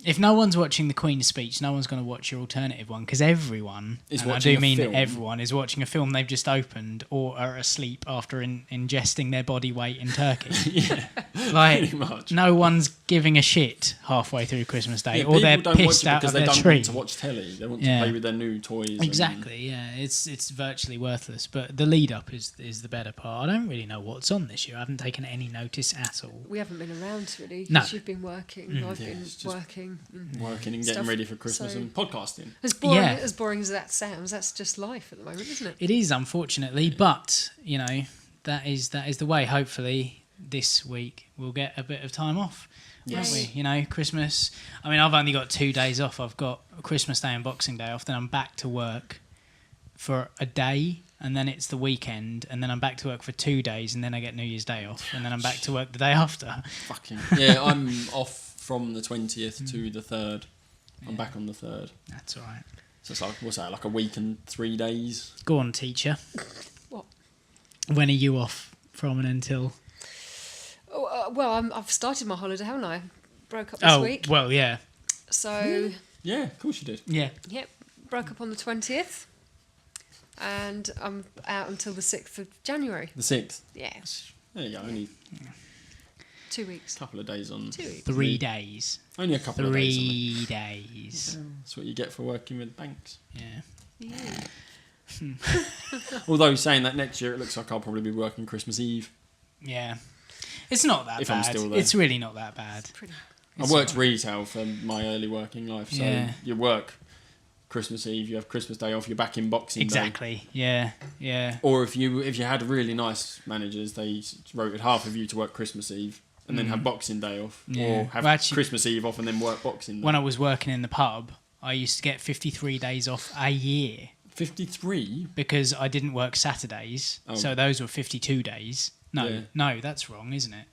if no one's watching the Queen's speech, no one's going to watch your alternative one because everyone, Is and I watching do a mean film. everyone, is watching a film they've just opened or are asleep after ingesting their body weight in turkey. Like, pretty much. no one's giving a shit halfway through Christmas Day, Yeah, or they're people don't pissed watch it out because of they their don't tree. want to watch telly. They want Yeah. to play with their new toys. and- Exactly, yeah. It's virtually worthless, but the lead up is the better part. I don't really know what's on this year. I haven't taken any notice at all. We haven't been around really. No. 'Cause you've been working. I've Yeah, been it's just working. working and Stuff. getting ready for Christmas So- and podcasting. Yeah. As boring as that sounds, that's just life at the moment, isn't it? It is, unfortunately, but you know that is the way. Hopefully, this week we'll get a bit of time off, won't Yes. we? You know, Christmas. I mean, I've only got 2 days off. I've got Christmas Day and Boxing Day off. Then I'm back to work for a day, and then it's the weekend, and then I'm back to work for 2 days, and then I get New Year's Day off, and then I'm back to work the day after. Fucking yeah, I'm off from the 20th to the 3rd. I'm back on the 3rd. That's all right. So it's like, what's that, like a week and 3 days? Go on, teacher. What? When are you off from and until? Oh, well, I've started my holiday, haven't I? Broke up this week. well, yeah. So, Yeah, of course you did. Yeah. yep, broke up on the 20th. And I'm out until the 6th of January. The 6th. Yeah, There you go, only 2 weeks. a couple of days on. 2 weeks. 3 days. Only a couple of days. 3 days. That's what you get for working with banks. Yeah. Yeah. Although saying that, next year it looks like I'll probably be working Christmas Eve. Yeah. It's not that If bad. I'm still there. It's really not that bad. Pretty. I worked retail for my early working life, so Yeah. you work Christmas Eve, you have Christmas Day off, you're back in Boxing Day. Exactly. Yeah. Yeah. Or if you had really nice managers, they rotated half of you to work Christmas Eve and then have Boxing Day off, Yeah. or have Well, actually- Christmas Eve off and then work Boxing Day. When I was working in the pub, I used to get 53 days off a year 53. because I didn't work Saturdays. Oh. So those were 52 days. Yeah. No, that's wrong, isn't it?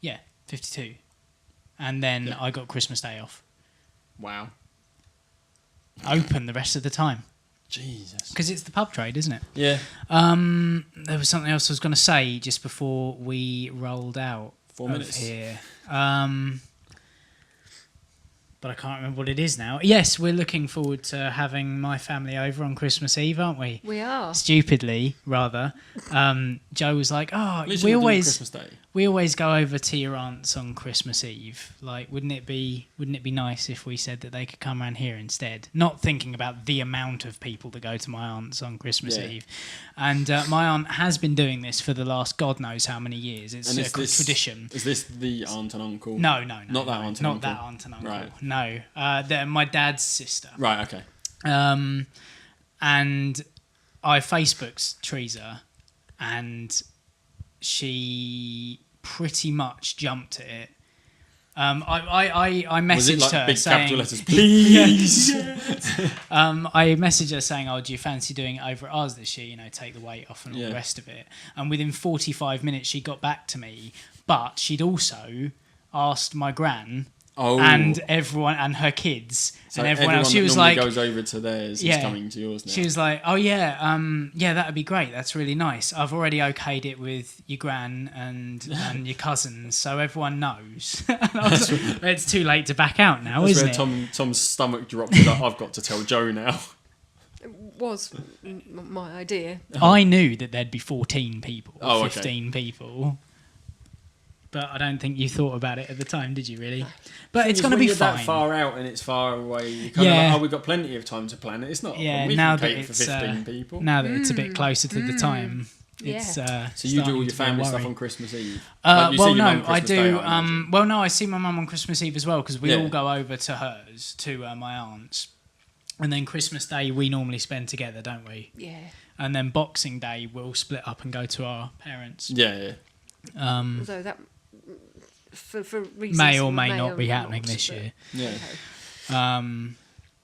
Yeah, 52. And then Yeah. I got Christmas Day off. Wow. Open the rest of the time. Jesus. Because it's the pub trade, isn't it? Yeah. There was something else I was going to say just before we rolled out 4 of minutes. here. But I can't remember what it is now. Yes, we're looking forward to having my family over on Christmas Eve, aren't we? We are. Stupidly, rather. Joe was like, "Oh, At least we you're not doing always Christmas Day. we always go over to your aunt's on Christmas Eve. Like, wouldn't it be nice if we said that they could come around here instead? Not thinking about the amount of people that go to my aunt's on Christmas Yeah. Eve. And my aunt has been doing this for the last God knows how many years. It's And a is this- tradition. Is this the aunt and uncle? No. Not that no, aunt and not uncle. that aunt and uncle. Right. No, they're my dad's sister. Right, okay. And I Facebooked Teresa, and she pretty much jumped at it. I messaged Was it like her big saying, capital letters, please? I messaged her saying, "Oh, do you fancy doing it over at ours this year? You know, take the weight off and all Yeah. the rest of it." And within 45 minutes, she got back to me, but she'd also asked my gran. Oh. And everyone and her kids So and everyone else. that She was normally like, goes over to theirs Yeah. is coming to yours now. she was like, "Oh yeah, yeah, that'd be great. That's really nice. I've already okayed it with your gran and your cousins, so everyone knows." And I was like, it's too late to back out now, That's isn't where it? Tom's stomach dropped. He's like, I've got to tell Joe now. It was my idea. I knew that there'd be 14 people, Oh, okay. 15 people. But I don't think you thought about it at the time, did you really? But it's going to When be you're fine. that far out and it's far away, you kind Yeah. of like, oh, we've got plenty of time to plan it. It's not. Yeah, we now can that cater for it's 15 people. now that it's a bit closer to the time, Yeah. it's So you do starting all your to be a family stuff worry. on Christmas Eve. Like, you see Well, your mum no, I Christmas Day, do. imagine. Well, no, I see my mum on Christmas Eve as well because we Yeah. all go over to hers, to my aunt's, and then Christmas Day we normally spend together, don't we? Yeah. And then Boxing Day we'll split up and go to our parents. Yeah. Although that, for reasons May or may not be happening not, this but- year. Yeah.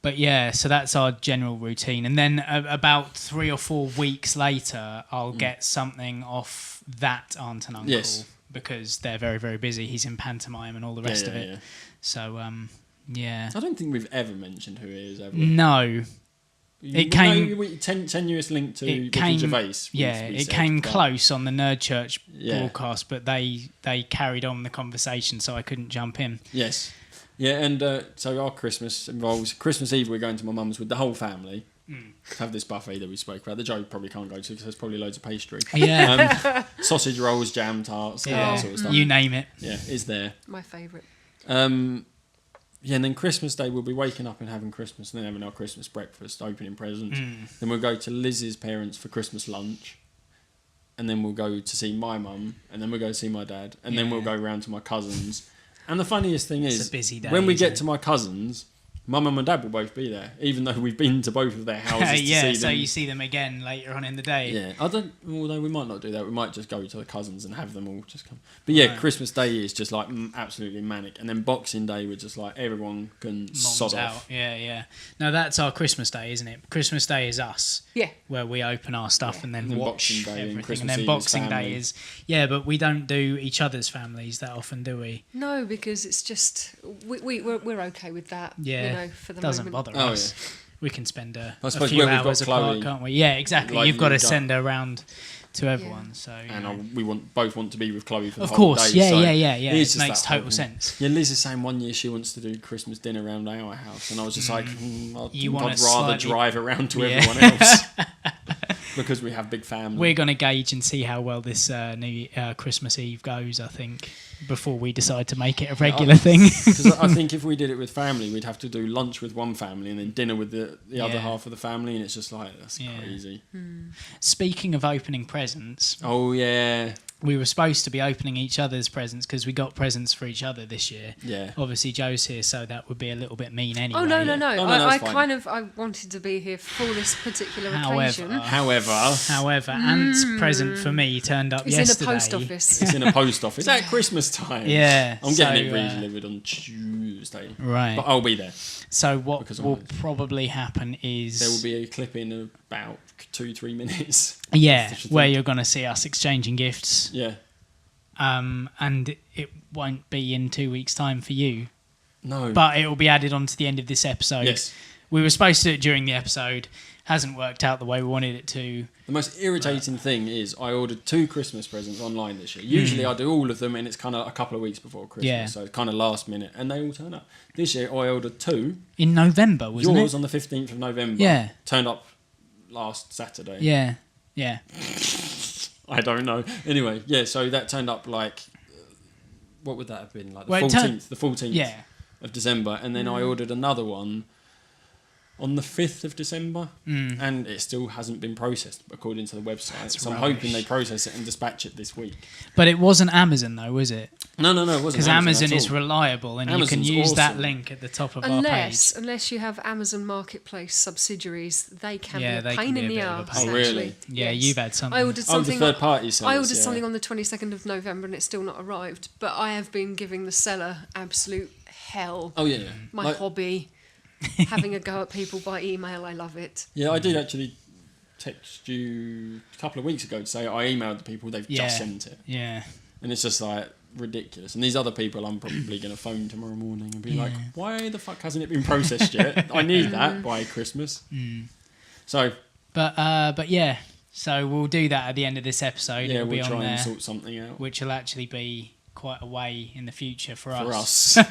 But yeah, so that's our general routine, and then about 3 or 4 weeks later, I'll get something off that aunt and uncle Yes. because they're very, very busy. He's in pantomime and all the rest of it. Yeah. So yeah. I don't think we've ever mentioned who he is, have we? No, It came- tenuous link to it Ricky came. Gervais. Yeah, we it said, came but- close on the Nerd Church Yeah. broadcast, but they carried on the conversation, so I couldn't jump in. Yes. Yeah, and so our Christmas involves Christmas Eve. We're going to my mum's with the whole family. To have this buffet that we spoke about. The Joe probably can't go to because there's probably loads of pastry. Yeah. Sausage rolls, jam tarts, all that sort of stuff. You name it. Yeah, is there. My favourite. Yeah, and then Christmas Day we'll be waking up and having Christmas and then having our Christmas breakfast, opening presents. Then we'll go to Liz's parents for Christmas lunch. And then we'll go to see my mum. And then we'll go see my dad. And then we'll go round to my cousins. And the funniest thing is, It's a busy day, when we isn't get it? to my cousins, Mum and my dad will both be there, even though we've been to both of their houses to see them. So you see them again later on in the day. Yeah, although we might not do that. We might just go to the cousins and have them all just come. But yeah, Christmas Day is just like absolutely manic. And then Boxing Day, we're just like, everyone can sod off. Yeah. No, that's our Christmas Day, isn't it? Christmas Day is us. Yeah. Where we open our stuff and then And watch Boxing Day and everything. Christmas And then Eve is Boxing Day family. is... Yeah, but we don't do each other's families that often, do we? No, because it's just we're okay with that. Yeah. You know, for the Doesn't moment. bother Oh, us. We can spend a suppose few when we've got hours apart, Chloe, can't we? Yeah, exactly. like You've got to you've got- send her around to everyone. So And we both want to be with Chloe for the of whole course, day. so yeah. it's It just makes that whole total thing. sense. Yeah, Liz is saying one year she wants to do Christmas dinner around our house, and I was just like, You want I'd to rather slightly- drive around to Yeah. everyone else because we have big family. We're going to gauge and see how well this Christmas Eve goes, I think, before we decide to make it a regular thing. Because I think if we did it with family, we'd have to do lunch with one family and then dinner with the other Yeah. half of the family, and it's just like, that's crazy. Speaking of opening presents, Oh, yeah. we were supposed to be opening each other's presents because we got presents for each other this year. Yeah. Obviously, Joe's here, so that would be a little bit mean anyway. Oh no! Oh, no, I that's fine. I wanted to be here for this particular However, occasion. However, Ant's present for me turned up It's yesterday. in a post office. it's in a post office at Christmas time. Yeah, I'm getting it so, re-delivered on Tuesday. Right. But I'll be there. So what Because will I'm- probably happen is There will be a clip in about 2-3 minutes. yeah, That's the where thing. you're going to see us exchanging gifts. Yeah. And it won't be in 2 weeks' time for you, No. but it will be added on to the end of this episode. Yes. We were supposed to do it during the episode. Hasn't worked out the way we wanted it to. The most irritating thing is I ordered 2 Christmas presents online this year. Usually I do all of them and it's kind of a couple of weeks before Christmas, Yeah. so it's kind of last minute, and they all turn up. This year I ordered 2. In November, wasn't Yours it? on the 15th of November. Yeah. Turned up last Saturday. Yeah. I don't know. Anyway, yeah, so that turned up like, what would that have been? Like the Well, it 14th. The 14th Yeah. of December. And then I ordered another one on the 5th of December, and it still hasn't been processed according to the website. That's so I'm rubbish. hoping they process it and dispatch it this week. But it wasn't Amazon, though, was it? No, it wasn't. Because Amazon at is all. reliable, and Amazon's you can use that awesome. link at the top of our Unless you have Amazon Marketplace subsidiaries, they can Yeah, be they a can pain be in a the bit of a arse. pain. Oh, really? actually. page. Yeah, Yes. you've had something. I ordered Oh, the something. third party sellers. I ordered yeah. something on the 22nd of November and it's still not arrived. But I have been giving the seller absolute hell. Oh, yeah. My Like- hobby, having a go at people by email. I love it. Yeah, I did actually text you a couple of weeks ago to say I emailed the people, they've Yeah. just sent it. Yeah. And it's just like ridiculous. And these other people I'm probably going to phone tomorrow morning and be like, why the fuck hasn't it been processed yet? I need that by Christmas. So, But yeah, so we'll do that at the end of this episode. yeah, It'll be we'll on try there, and sort something out which will actually be quite a way in the future for for us. us.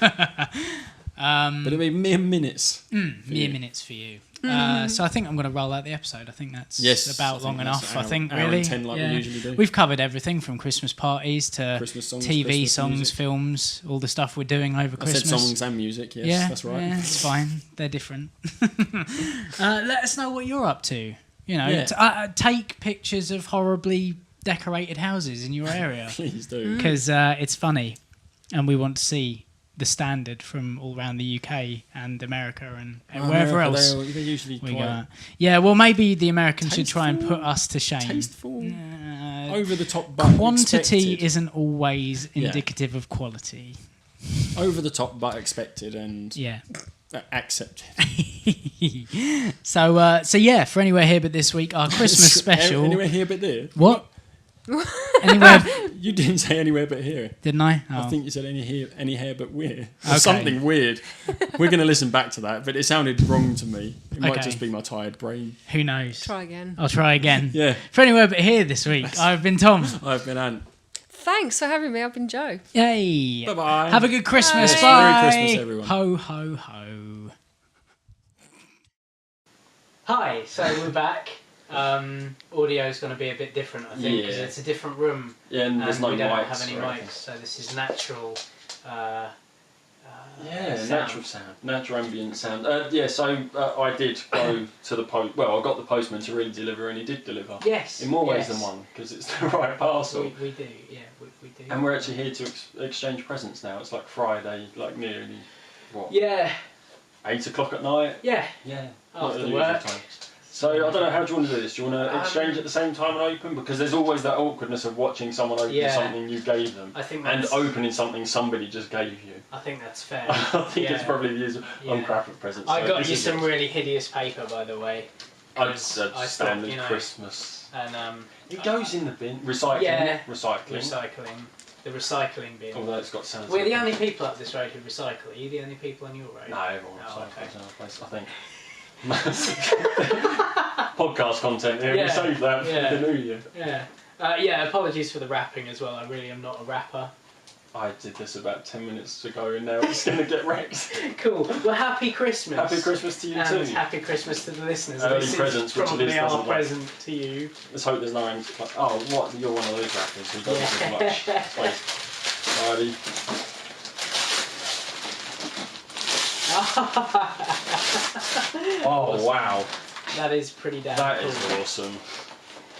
But it'll be mere minutes. Mere minutes for you. So I think I'm going to roll out the episode. I think that's Yes, I about think long that's enough. an I think hour and really. 10 like we usually do. We've covered everything from Christmas parties to Christmas songs, TV Christmas songs, music. films, all the stuff we're doing over I Christmas. said songs and music, yes, yeah, that's right. Yeah, it's fine. They're different. Let us know what you're up to. You know, Yeah. take pictures of horribly decorated houses in your area Please do. because it's funny, and we want to see the standard from all around the UK and America and wherever America, else. They're usually We quite go. Yeah, well, maybe the Americans should try and put us to shame. tasteful, Uh, over the top, but quantity expected. isn't always Yeah. indicative of quality. Over the top, but expected and Yeah. accepted. So yeah, for Anywhere Here But This Week, our Christmas special. Anywhere here but there. What? Anywhere? You didn't say anywhere but here. Didn't I? I Oh. think you said any here but we're. Okay. Or something weird. We're going to listen back to that, but it sounded wrong to me. It might Okay. just be my tired brain. Who knows? Try again. I'll try again. Yeah. For Anywhere But Here this week, I've been Tom. I've been Ant. Thanks for having me. I've been Joe. Yay. Bye-bye. Have a good Christmas. Yes, Bye. Merry Christmas, everyone. Ho, ho, ho. Hi, so we're back. Audio's going to be a bit different, I think, because it's a different room. Yeah, and there's no we don't mics have any or anything. mics, so this is natural. Sound. Natural sound, natural ambient sound. I did go to the post. Well, I got the postman to really deliver, and he did deliver. Yes. In more ways than one, because it's the right parcel. We do, yeah, we do. And we're actually here to exchange presents now. It's like Friday, like nearly, what? Yeah. 8 o'clock at night. Yeah. Yeah. After not the usual work. time. So I don't know, how do you want to do this? Do you want to exchange at the same time and open? Because there's always that awkwardness of watching someone open something you gave them, I think and opening something somebody just gave you. I think that's fair. I think it's probably the usual. I'm crap at presents. I so got this you is some it. really hideous paper, by the way. I'd I standard thought, Christmas. And It goes in the bin. Recycling. Yeah. Recycling. The recycling bin. Although it's got sounds. We're the only people up this road who recycle. Are you the only people on your road? No, everyone Oh, recycles in our place, I think. Podcast content here. Yeah. We save that for the new year. Yeah. Apologies for the rapping as well. I really am not a rapper. I did this about 10 minutes ago, and now it's going to get wrecked. Cool. Well, happy Christmas. Happy Christmas to you and too. Happy Christmas to the listeners. Early This presents, is which it probably is, our doesn't it? present to you. Let's hope there's no one. Oh, what? You're one of those rappers who doesn't give much space. Alrighty. Oh wow, That is pretty damn that cool. is awesome.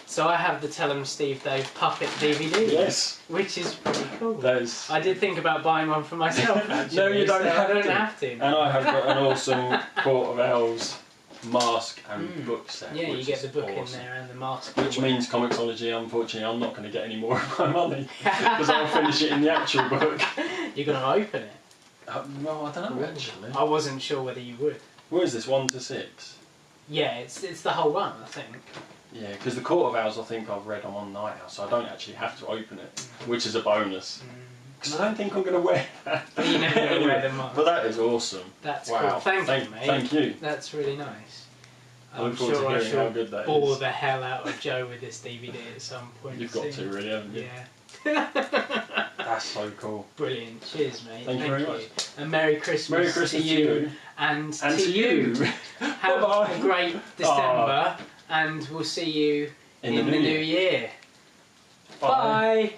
So I have the Tell 'em Steve Dave puppet DVD. Yes, Which is pretty cool. that is. I did think about buying one for myself. Actually, No, you don't so have I don't to. have to. And I have got an awesome Court of Owls mask and book set. Yeah, you which get is the book awesome. in there and the mask. Which means Comixology, unfortunately, I'm not going to get any more of my money because I'll finish it in the actual book. You're going to open it. No, I don't know actually. I wasn't sure whether you would. What is this? 1 to 6. Yeah, it's the whole run, I think. Yeah, because the Court of Owls I think I've read on One Night House, so I don't actually have to open it, which is a bonus. Because I don't think I'm going to wear that. But you never gonna wear them on. But that is awesome. That's Wow. cool. Thank you, mate. Thank you. That's really nice. I look forward to hearing how good that bore is. the hell out of Joe with this DVD at some point. You've got to, really, haven't you? Yeah. That's so cool. Brilliant. Cheers, mate. Thank you very much. And Merry Christmas, Merry Christmas to you. And to you. Have Bye-bye. a great December, and we'll see you in the new year. Bye. Bye.